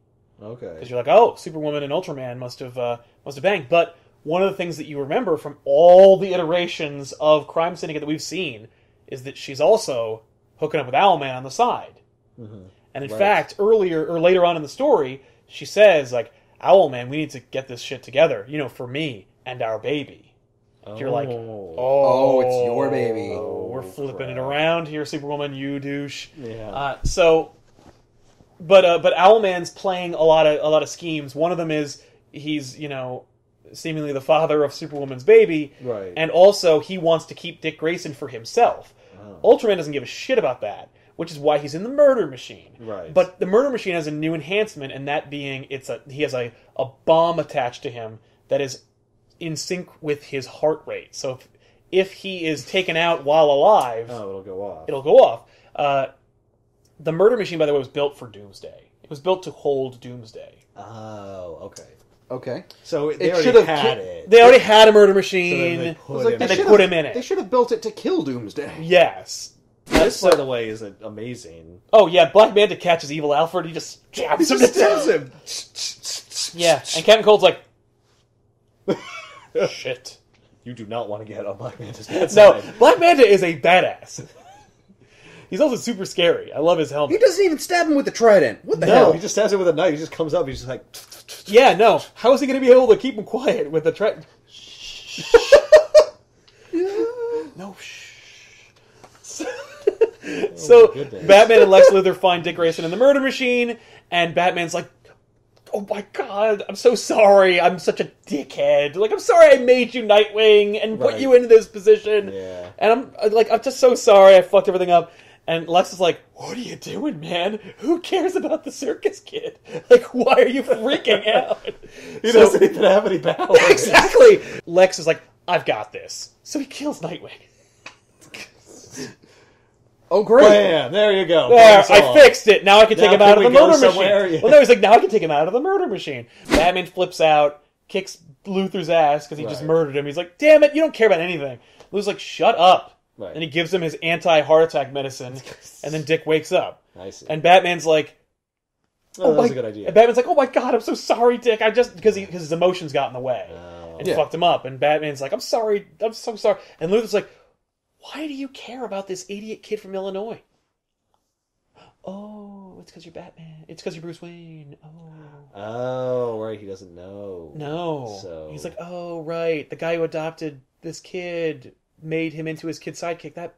Okay. Because you're like, oh, Superwoman and Ultraman must have banged. But one of the things that you remember from all the iterations of Crime Syndicate that we've seen is that she's also hooking up with Owlman on the side. Mm-hmm. And in fact, later on in the story, she says, like, Owlman, we need to get this shit together, for me and our baby. You're like, oh, it's your baby. Oh, we're flipping it around here, Superwoman, you douche. Yeah. But Owlman's playing a lot of schemes. One of them is he's, seemingly the father of Superwoman's baby. Right. And also he wants to keep Dick Grayson for himself. Oh. Ultraman doesn't give a shit about that, which is why he's in the murder machine. Right. But the murder machine has a new enhancement, and that being he has a bomb attached to him that is in sync with his heart rate. So if he is taken out while alive, it'll go off. It'll go off. The murder machine, by the way, was built for Doomsday. It was built to hold Doomsday. Oh, okay. Okay. So they already already had it. They already had a murder machine, So and they put him in it. They should have built it to kill Doomsday. Yes. This, by the way, isn't amazing. Oh, yeah, Black Manta catches evil Alfred, he just jabs him to Stabs him. Yeah, and Captain Cold's like, shit. You do not want to get on Black Manta's bad No, side. Black Manta is a badass. He's also super scary. I love his helmet. He doesn't even stab him with the trident. What the No. hell? He just stabs him with a knife. He just comes up. He's just like... Yeah, no. How is he going to be able to keep him quiet with the No, shh. So, goodness. Batman and Lex Luthor find Dick Grayson in the murder machine, and Batman's like, oh my god, I'm so sorry. I'm such a dickhead. Like, I'm sorry I made you Nightwing and put Right. you into this position. Yeah. And I'm just so sorry I fucked everything up. And Lex is like, what are you doing, man? Who cares about the circus kid? Like, why are you freaking out? He doesn't even have any powers. Exactly! Lex is like, I've got this. So he kills Nightwing. Oh, great. Bam! There you go. There, Problem I solved. fixed it. Now I can take Now him out of can the we go murder somewhere? machine. Yeah. Well, no, he's like, now I can take him out of the murder machine. Batman flips out, kicks Luthor's ass because he just Right. murdered him. He's like, damn it, you don't care about anything. Luthor's like, shut up. Right. And he gives him his anti-heart attack medicine, and then Dick wakes up. I see. And Batman's like, Oh, that was a my- good idea. And Batman's like, oh my god, I'm so sorry, Dick. I just, because his emotions got in the way. And Yeah. fucked him up. And Batman's like, I'm sorry, I'm so sorry. And Luthor's like, why do you care about this idiot kid from Illinois? Oh, it's because you're Batman. It's because you're Bruce Wayne. Oh. Oh, right. He doesn't know. No. So... He's like, oh, right. The guy who adopted this kid made him into his kid sidekick.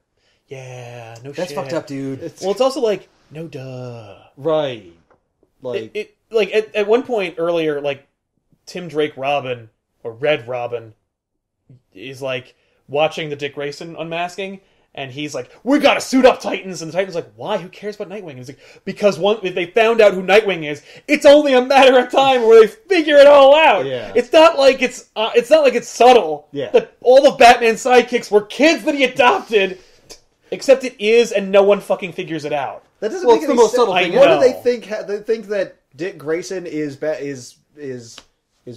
Yeah, no shit. That's fucked up, dude. Well, it's also like, no duh. Right. Like... Like, at one point earlier, like, Tim Drake Robin, or Red Robin, is like, watching the Dick Grayson unmasking, and he's like, we gotta suit up Titans, and the Titan's like, why? Who cares about Nightwing? And he's like, because if they found out who Nightwing is, it's only a matter of time where they figure it all out. Yeah. It's not like it's subtle. Yeah. That all of Batman's sidekicks were kids that he adopted, except it is, and no one fucking figures it out. That doesn't Well, make it's any the most sense. subtle I thing. know. What do they think? They think that Dick Grayson is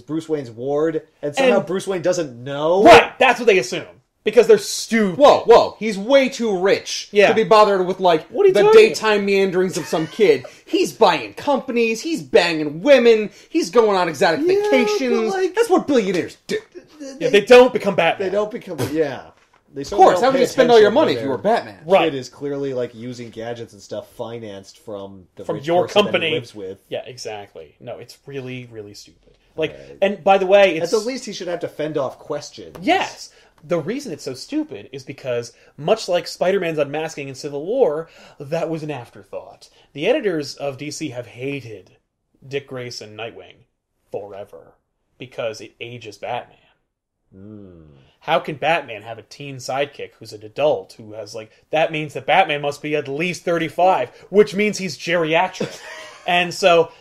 Bruce Wayne's ward, and somehow And- Bruce Wayne doesn't know? Right, that's what they assume. Because they're stupid. Whoa. He's way too rich Yeah. to be bothered with, like, What are you the talking daytime meanderings of some kid. He's buying companies, he's banging women, he's going on exotic Yeah, vacations. but, like- That's what billionaires do. Yeah, they don't become Batman. They don't become... Yeah. They Of course, how would you spend all your money if you were Batman? Right. Kid is clearly, like, using gadgets and stuff financed from the From rich your person that company. he lives with. Yeah, exactly. No, it's really, really stupid. Like, Right. and by the way, it's At the least, he should have to fend off questions. yes. The reason it's so stupid is because, much like Spider-Man's unmasking in Civil War, that was an afterthought. The editors of DC have hated Dick Grayson Nightwing forever because it ages Batman. How can Batman have a teen sidekick who's an adult who has, like, that means that Batman must be at least 35, which means he's geriatric. And so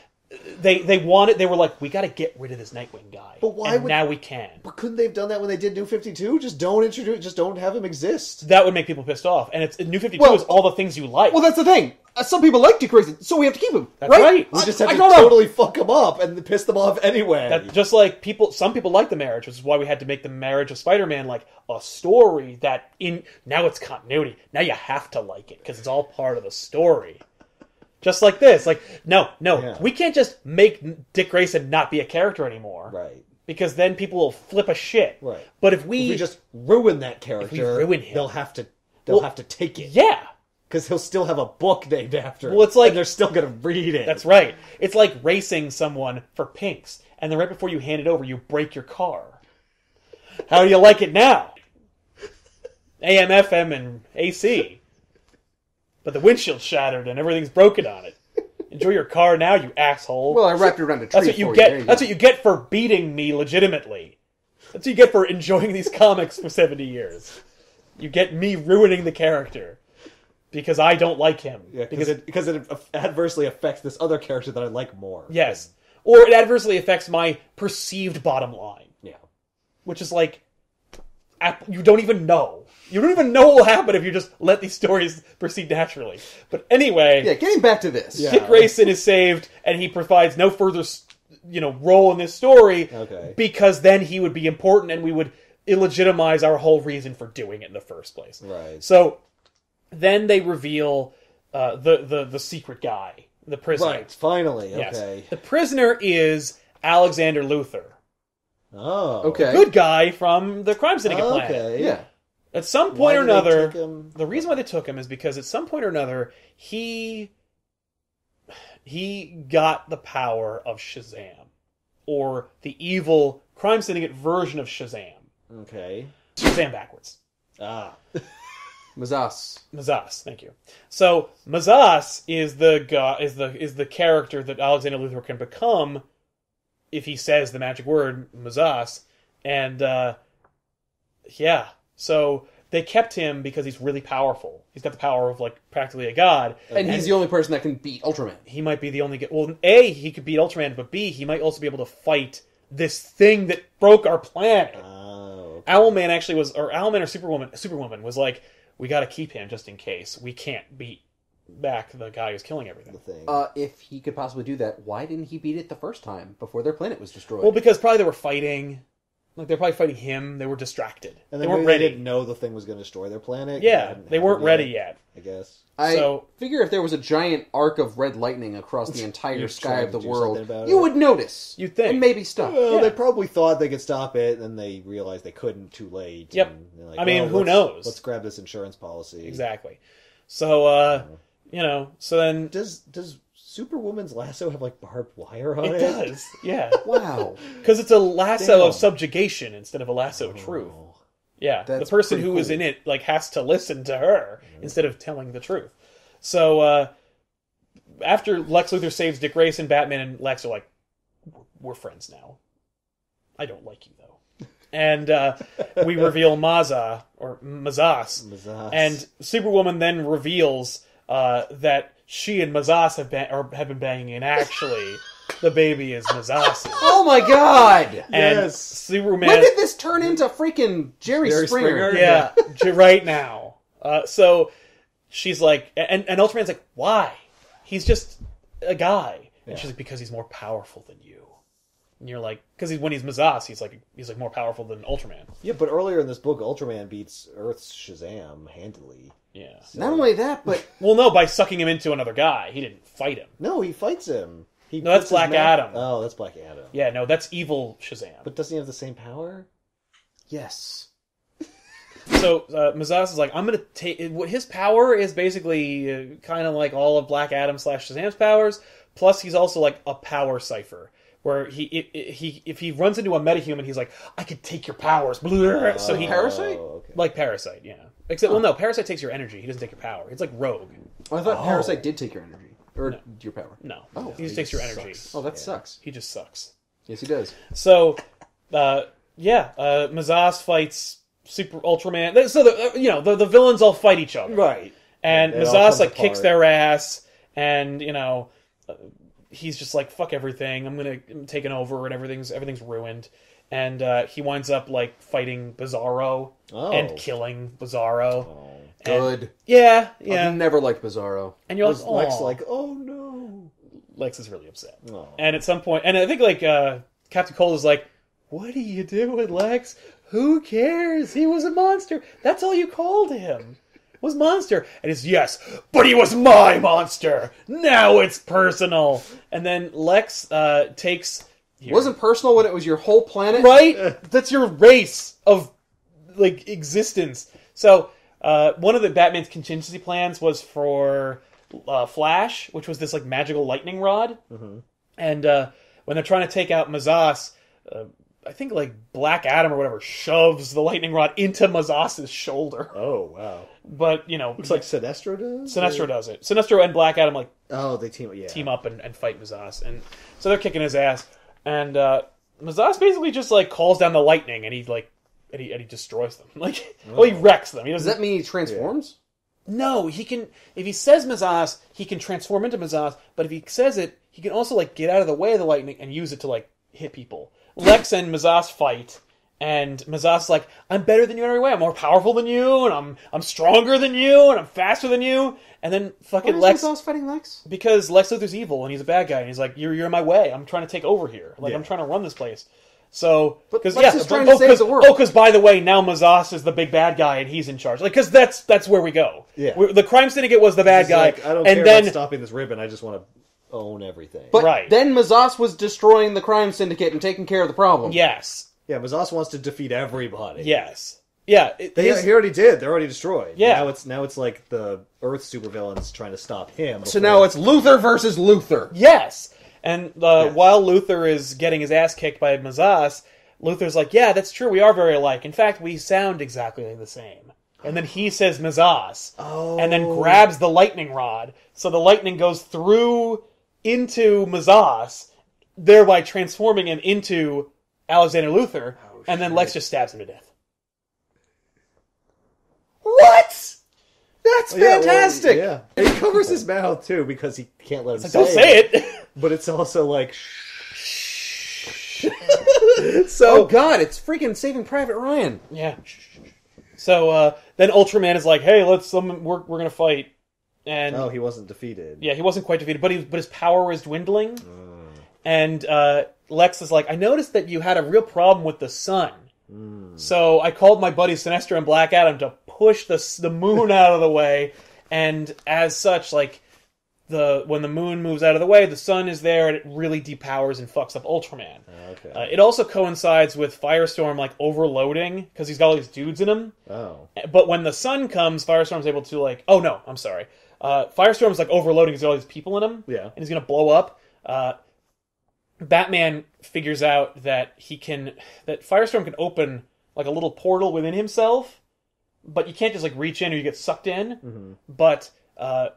they were like, we got to get rid of this Nightwing guy. But why and would- now we can. But couldn't they have done that when they did New 52? Just don't have him exist. That would make people pissed off. And it's New 52 Well- is all the things you like. Well, that's the thing. Some people like Dick Grayson, so we have to keep him. That's right? right. We just have I to don't know. totally fuck him up and piss them off anyway. That, just like some people like the marriage, which is why we had to make the marriage of Spider-Man like a story that now it's continuity. Now you have to like it because it's all part of the story. Just like this, like no, Yeah. we can't just make Dick Grayson not be a character anymore, Right. because then people will flip a shit. Right. But if If we we just ruin that character, ruin him. they'll have to take it. yeah, Because he'll still have a book named after him. Well, it's like- and they're still going to read it. that's right. It's like racing someone for pinks, and then right before you hand it over, you break your car. How do you like it now? AM, FM, and AC. But the windshield's shattered and everything's broken on it. Enjoy your car now, you asshole. Well, I wrapped it around a tree That's what you for get. There you That's go. what you get for beating me legitimately. That's what you get for enjoying these comics for 70 years. You get me ruining the character because I don't like him. Yeah, because it adversely affects this other character that I like more. Yes. Or it adversely affects my perceived bottom line, Yeah. which is like, you don't even know. You don't even know what will happen if you just let these stories proceed naturally. But anyway, Yeah, getting back to this. Yeah. Dick Grayson is saved, and he provides no further, role in this story. Okay. Because then he would be important, and we would illegitimize our whole reason for doing it in the first place. Right. So, then they reveal the secret guy, the prisoner. Right, finally, Yes. okay. The prisoner is Alexander Luthor. Oh. Okay. Good guy from the Crime Syndicate planet. Okay. Yeah. At some Why point or did they another, take him? the reason why they took him is because at some point or another, he got the power of Shazam, or the evil Crime Syndicate version of Shazam. Okay. Shazam backwards. Ah. Mazas. Mazas, thank you. So Mazas is the character that Alexander Luthor can become if he says the magic word Mazas, and yeah. So they kept him because he's really powerful. He's got the power of like practically a god, And he's the only person that can beat Ultraman. he might be the only. Well, A, he could beat Ultraman, but B, he might also be able to fight this thing that broke our planet. Oh. Okay. Owlman actually was, or Owlman or Superwoman was like, we got to keep him just in case. We can't beat back the guy who's killing everything. The thing. If he could possibly do that, why didn't he beat it the first time before their planet was destroyed? Well, because probably they were fighting. Like, they're probably fighting him. They were distracted. and They then weren't maybe ready. they didn't know the thing was going to destroy their planet. Yeah, they weren't ready yet. I guess. I so- figure if there was a giant arc of red lightning across the entire You'd sky try of to the do world, something about you it. would notice. You'd think. And maybe stop. Well, Yeah. they probably thought they could stop it, and they realized they couldn't too late. Yep. And they're like, I mean, well, who let's- knows? Let's grab this insurance policy. Exactly. So, so then... Does Superwoman's lasso have like barbed wire on It it? does, yeah. Wow. Because it's a lasso Damn. of subjugation instead of a lasso of truth. Oh. Yeah, That's the person pretty who is cool. in it like has to listen to her instead of telling the truth. So after Lex Luthor saves Dick Grayson, Batman and Lex are like, "We're friends now. I don't like you though." And we reveal Mazas, Mazas. and Superwoman then reveals that she and Mazas have been banging, and actually the baby is Mazas. Oh my god! And Yes. Superman. When did this turn into freaking Jerry Jerry Springer? Springer? Yeah, right now. So she's like, and Ultraman's like, why? He's just a guy. And she's like, because he's more powerful than you. And you're like, because when he's Mazas, he's like more powerful than Ultraman. Yeah, but earlier in this book, Ultraman beats Earth's Shazam handily. Yeah. Not only that, but Well, no, by sucking him into another guy. He didn't fight him. No, he fights him. No, that's Black Adam. Oh, that's Black Adam. Yeah, no, that's evil Shazam. But doesn't he have the same power? yes. So Mazas is like, I'm going to take... What his power is basically kind of like all of Black Adam / Shazam's powers, plus he's also like a power cipher. Where if he runs into a metahuman, he's like, I could take your powers. Blah. So he... Parasite? Okay. Like Parasite, yeah. Except, well, no, Parasite takes your energy. He doesn't take your power. It's like Rogue. Oh, I thought Parasite did take your energy. Or your power. No. Oh, he just takes your energy. sucks. Oh, that sucks. He just sucks. Yes, he does. So, Mazas fights Super Ultraman. So, the villains all fight each other. Right. And It all Mazas comes like kicks apart. their ass, and he's just like, fuck everything. I'm taking over, and everything's ruined. And he winds up like fighting Bizarro and killing Bizarro. Oh. Good. Yeah. I've never liked Bizarro. And you're Was like, Lex "Aw." like, oh no. Lex is really upset. Oh. And at some point, and I think like Captain Cold is like, "What are you doing, Lex? Who cares? He was a monster. That's all you called him. Was monster." And he's, "Yes, but he was my monster. Now it's personal." And then Lex takes. It wasn't personal when it was your whole planet? Right? That's your race of like existence. So one of the Batman's contingency plans was for Flash, which was this like magical lightning rod. Mm-hmm. And when they're trying to take out Mazas, I think like Black Adam or whatever shoves the lightning rod into Mazas's shoulder. Oh, wow. But Looks like Sinestro does? Sinestro does it. Sinestro and Black Adam like Oh, they team up and fight Mazas, and so they're kicking his ass. And Mazas basically just like calls down the lightning, and he destroys them. Like, well, he wrecks them. He Does doesn't. that mean he transforms? No, he can. If he says Mazas, he can transform into Mazas. But if he says it, he can also like get out of the way of the lightning and use it to like hit people. Lex and Mazas fight, and Mazas is like, "I'm better than you in every way. I'm more powerful than you, and I'm stronger than you, and I'm faster than you." And then fucking Why Lex. is Mazas fighting Lex? Because Lex Luthor's evil and he's a bad guy and he's like, you're in my way. I'm trying to take over here. Like, Yeah. I'm trying to run this place. So, But because Lex is trying to save the world. Oh, because by the way, now Mazas is the big bad guy and he's in charge. Like, because that's where we go. Yeah. The crime syndicate was the bad guy, Like, I don't and care then about stopping this ribbon. I just want to own everything. But Right. then Mazas was destroying the crime syndicate and taking care of the problem. yes, Yeah, Mazas wants to defeat everybody. yes, yeah. He already did. They're already destroyed. Yeah. Now it's like the Earth supervillains trying to stop him. So now it's Luthor versus Luthor. yes. And while Luthor is getting his ass kicked by Mazas, Luthor's like, yeah, that's true. We are very alike. In fact, we sound exactly the same. And then he says Mazas, and then grabs the lightning rod. So the lightning goes through into Mazas, thereby transforming him into Alexander Luthor. And then Lex just stabs him to death. What? That's fantastic. Yeah. And he covers his mouth too because he can't let him Don't say it. But it's also like Oh god, it's freaking Saving Private Ryan. Yeah. So then Ultraman is like, "Hey, we're gonna fight." And he wasn't defeated. yeah, he wasn't quite defeated, but his power was dwindling. And Lex is like, "I noticed that you had a real problem with the sun, so I called my buddy Sinestro and Black Adam to push the moon out of the way, and as such, like." When the moon moves out of the way, the sun is there, and it really depowers and fucks up Ultraman. Okay. It also coincides with Firestorm like overloading because he's got all these dudes in him. Oh. But when the sun comes, Firestorm's able to like. Oh no, I'm sorry. Firestorm's like overloading. He's got all these people in him. Yeah. And he's gonna blow up. Batman figures out that that Firestorm can open like a little portal within himself, but you can't just like reach in or you get sucked in. Mm-hmm. But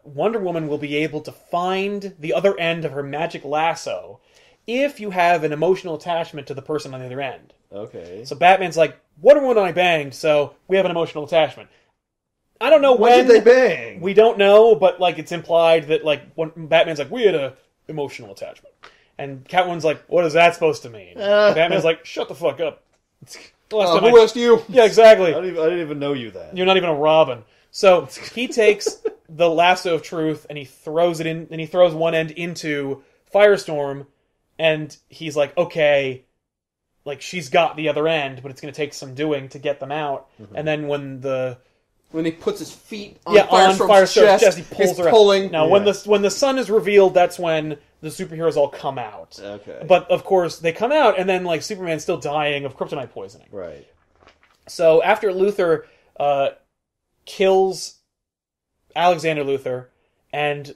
Wonder Woman will be able to find the other end of her magic lasso if you have an emotional attachment to the person on the other end. Okay. So Batman's like, Wonder Woman and I banged, so we have an emotional attachment. I don't know when. did they bang? We don't know, but like it's implied that like when Batman's like, we had a emotional attachment. And Catwoman's like, what is that supposed to mean? And Batman's like, shut the fuck up. Who asked you? Yeah, exactly. I didn't even know you then. You're not even a Robin. So he takes the lasso of truth and he throws it in, and he throws one end into Firestorm, and he's like, okay, like she's got the other end, but it's going to take some doing to get them out. Mm-hmm. And then when he puts his feet on Firestorm's chest, he pulls he's her pulling. out. Now, when the sun is revealed, that's when the superheroes all come out. Okay. But of course, they come out, and then like Superman's still dying of kryptonite poisoning. Right. So after Luthor kills Alexander Luthor, and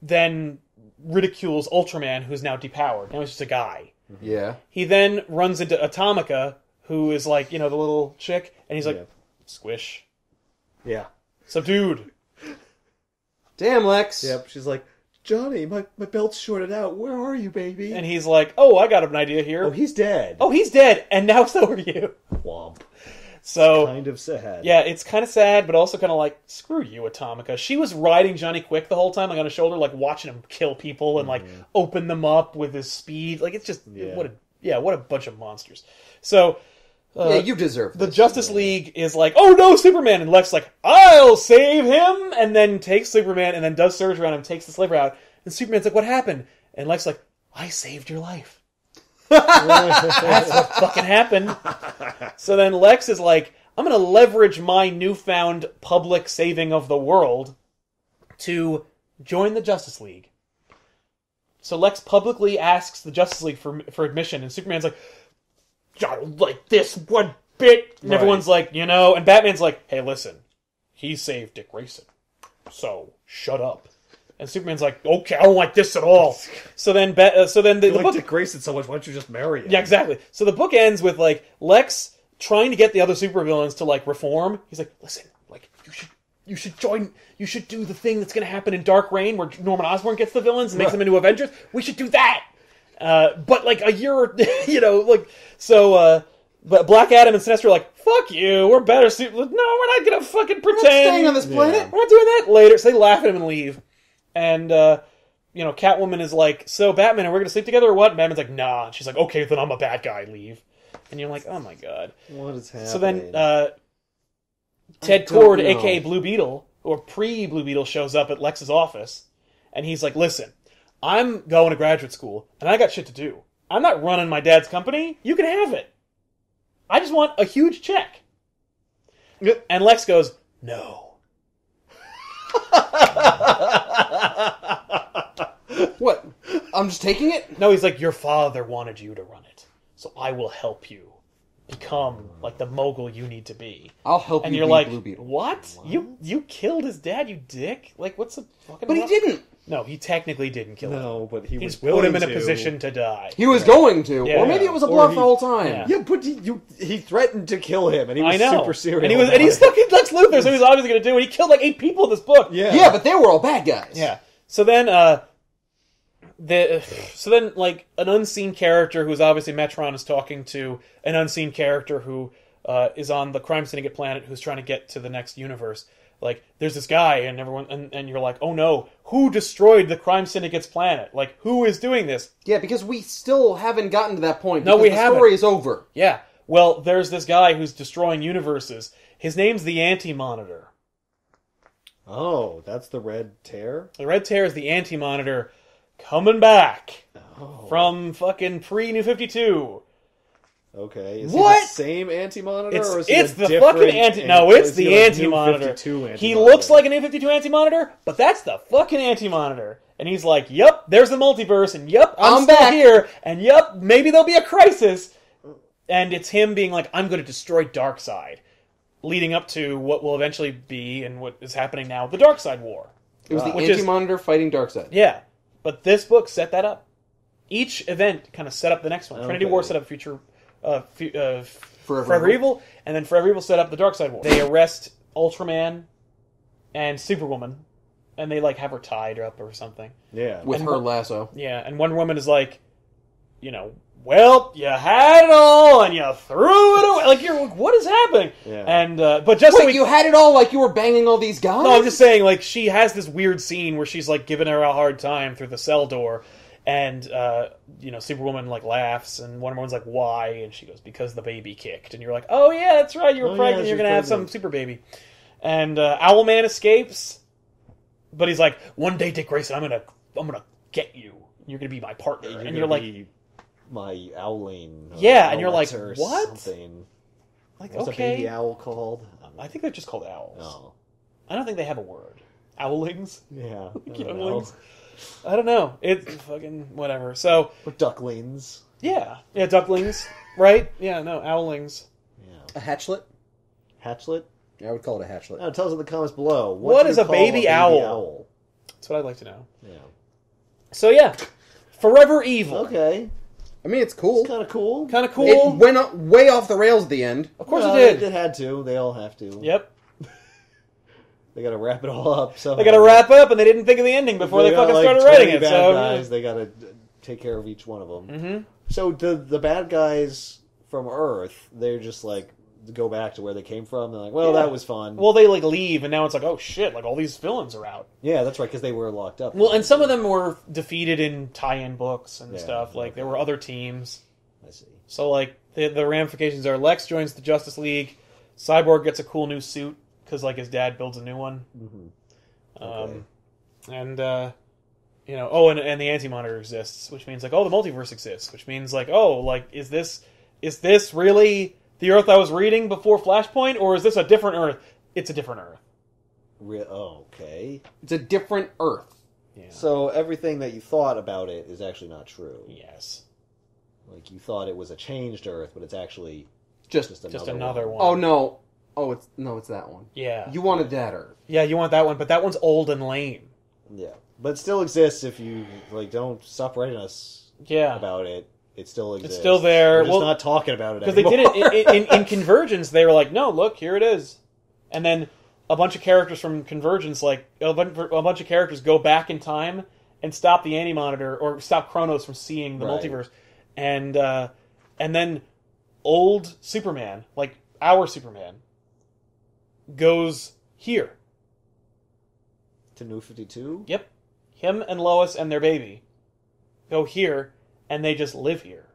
then ridicules Ultraman, who's now depowered. Now he's just a guy. Yeah. He then runs into Atomica, who is like, the little chick, and he's like, squish. Yeah. Subdued. Damn, Lex. Yep. She's like, Johnny, my belt's shorted out. Where are you, baby? And he's like, oh, I got an idea here. Oh, he's dead. Oh, he's dead, and now so are you. Womp. So Kind of sad. yeah, it's kind of sad, but also kind of like, screw you, Atomica. She was riding Johnny Quick the whole time, like on his shoulder, like watching him kill people and like open them up with his speed. Like it's just what a bunch of monsters. So you deserve the this. Justice League is like, oh no, Superman, and Lex like, I'll save him, and then takes Superman and then does surgery on him, takes the sliver out, and Superman's like, what happened? And Lex like, I saved your life. That's what fucking happened. So then Lex is like, I'm going to leverage my newfound public saving of the world to join the Justice League. So Lex publicly asks the Justice League for admission, and Superman's like, I don't like this one bit. And everyone's like, and Batman's like, hey, listen, he saved Dick Grayson, so shut up. And Superman's like, okay, I don't like this at all. So then, the like book, Dick Grayson so much. Why don't you just marry him? yeah, exactly. So the book ends with like Lex trying to get the other supervillains to like reform. He's like, listen, like you should join. You should do the thing that's going to happen in Dark Reign, where Norman Osborn gets the villains and makes them into Avengers. We should do that. But like a year, But Black Adam and Sinestro are like, fuck you, we're better. No, we're not going to fucking pretend. We're not staying on this planet. We're not doing that later. So they laugh at him and leave. And, Catwoman is like, so Batman, are we going to sleep together or what? And Batman's like, nah. And she's like, okay, then I'm a bad guy, leave. And you're like, oh my god. What is happening? So then, Ted Kord, a.k.a. Blue Beetle, or pre-Blue Beetle, shows up at Lex's office. And he's like, listen, I'm going to graduate school, and I got shit to do. I'm not running my dad's company. You can have it. I just want a huge check. And Lex goes, no. What? I'm just taking it? No, he's like, your father wanted you to run it. So I will help you become like the mogul you need to be. I'll help And you you're be like, Blue Beetle. what? You killed his dad, you dick? Like, what's the fucking... But he didn't. No, he technically didn't kill him. No, but he He was just put him in a willing position to die. He was going to. Yeah. Or maybe it was a Or bluff he- the whole time. Yeah. Yeah, but he threatened to kill him, and he was I know. super serious. And he's fucking Lex Luthor, so he's obviously going to do it. He killed like 8 people in this book. Yeah. Yeah, but they were all bad guys. Yeah. So then, like, an unseen character who's obviously Metron is talking to an unseen character who is on the crime syndicate planet who's trying to get to the next universe. Like, there's this guy, and everyone, and you're like, oh no, who destroyed the crime syndicate's planet? Like, who is doing this? Yeah, because we still haven't gotten to that point. No, because we the haven't. story is over. Yeah. Well, there's this guy who's destroying universes. His name's the Anti-Monitor. Oh, that's the Red Tear? The Red Tear is the Anti-Monitor coming back Oh. from fucking pre-New 52. Okay. Is What? he the same Anti-Monitor? or is he It's a the different fucking anti. or No, it's is he the like New Anti-Monitor. 52 He Anti-Monitor? looks like an New 52 Anti-Monitor, but that's the fucking Anti-Monitor. And he's like, "Yep, there's the multiverse, and yep, I'm still back. here, and yep, maybe there'll be a crisis." And it's him being like, "I'm going to destroy Darkseid," leading up to what will eventually be and what is happening now, the Darkseid War. It was the Which is- Anti-Monitor fighting Darkseid. Yeah, but this book set that up. Each event kind of set up the next one. Trinity Okay. War set up future. Forever Forever Evil, and then Forever Evil set up the Darkseid War. They arrest Ultraman and Superwoman, and they like have her tied up or something. Yeah. With And her what- lasso. Yeah, and Wonder Woman is like, well, you had it all and you threw it away. Like, you're like, what is happening? Yeah. And but just so Wait, we, you had it all like you were banging all these guys? no, I'm just saying, like, she has this weird scene where she's like giving her a hard time through the cell door. And, Superwoman, like, laughs, and Wonder Woman's like, why? And she goes, because the baby kicked. And you're like, oh, yeah, that's right, you were Oh, pregnant, yeah, you're she's going to have some pregnant. super baby. And Owlman escapes, but he's like, one day, Dick Grayson, I'm gonna get you. You're going to be my partner. And you're like, my owling. Yeah, and you're like, or what? Something. like What's okay. a baby owl called? I think they're just called owls. Oh. I don't think they have a word. Owlings? Yeah. I don't Younglings? know. I don't know. It's fucking whatever. So, Or ducklings. yeah, ducklings, right? Yeah, no, owlings. Yeah. A hatchlet? Hatchlet? Yeah, I would call it a hatchlet. No, tell us in the comments below. What do is you a call baby owl? That's what I'd like to know. Yeah. So yeah, Forever Evil. Okay. I mean, it's cool. It's kind of cool. Kind of It cool. went way off the rails at the end. Of course Well, it did. It had to. They all have to. Yep. They got to wrap it all up. So They got to wrap up, and they didn't think of the ending before they got, fucking like, started 20 writing it. Bad So guys, they got to take care of each one of them. Mhm. So the bad guys from Earth, they're just like go back to where they came from. They're like, well, Yeah. that was fun. well, they like leave, and now it's like, oh shit, like all these villains are out. Yeah, that's right, because they were locked up. Well, and some of them were defeated in tie-in books and Yeah, stuff. Like there were other teams. I see. So like the ramifications are Lex joins the Justice League, Cyborg gets a cool new suit because like his dad builds a new one. Mm-hmm. And and the Anti-Monitor exists, which means like, oh, the multiverse exists, which means like, oh, like is this really the Earth I was reading before Flashpoint, or is this a different Earth? It's a different Earth. Okay. It's a different Earth. Yeah. So everything that you thought about it is actually not true. Yes. Like you thought it was a changed Earth, but it's actually Just another one. Oh, no. Oh, it's that one. Yeah. You wanted that Earth. Yeah, you want that one, but that one's old and lame. Yeah, but it still exists if you like. Don't stop writing us Yeah. about it. It still exists. It's still there. We're just Well, not talking about it because they anymore. did it in Convergence. They were like, no, look, here it is. And then a bunch of characters from Convergence, like a bunch of characters go back in time and stop the Anti-Monitor or stop Kronos from seeing the Right. multiverse. And then old Superman, like our Superman, goes here. To New 52. Yep. Him and Lois and their baby go here, and they just live here.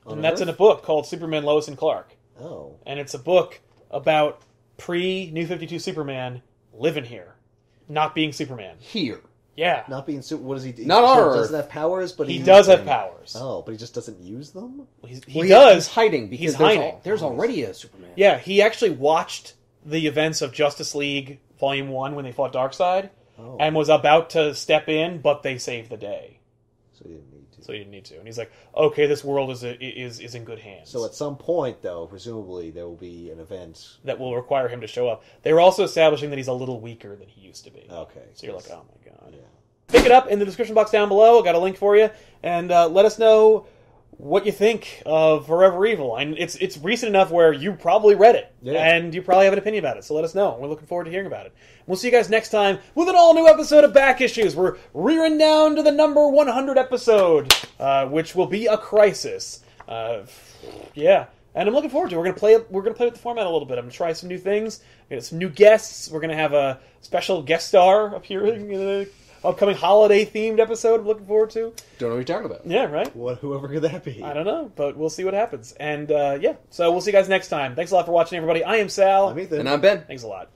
On And that's Earth? in a book called Superman, Lois, and Clark. Oh, And it's a book about pre-New 52 Superman living here, not being Superman. Here. Yeah. Not being super. What does he do? Not on Earth. Doesn't have powers, but He he does have powers. Oh, but he just doesn't use them. He Well, does. He's hiding because He's hiding. there's already a Superman. Yeah, he actually watched the events of Justice League Volume 1 when they fought Darkseid, Oh, and was about to step in, but they saved the day. so he didn't need to. So he didn't need to. And he's like, okay, this world is in good hands. So at some point, though, presumably there will be an event. that will require him to show up. They were also establishing that he's a little weaker than he used to be. Okay. So you're like, oh my god. Yeah. Pick it up in the description box down below. Got a link for you. And let us know what you think of Forever Evil. And it's recent enough where you probably read it. Yeah. And you probably have an opinion about it. So let us know. We're looking forward to hearing about it. We'll see you guys next time with an all-new episode of Back Issues. We're rearing down to the number 100 episode, which will be a crisis. Yeah. And I'm looking forward to it. We're gonna play with the format a little bit. I'm gonna try some new things. We got some new guests. We're gonna have a special guest star appearing in the upcoming holiday-themed episode I'm looking forward to. Don't know what you're talking about. Yeah, right? Whoever could that be? I don't know, but we'll see what happens. And, yeah, so we'll see you guys next time. Thanks a lot for watching, everybody. I am Sal. I'm Ethan. And I'm Ben. Thanks a lot.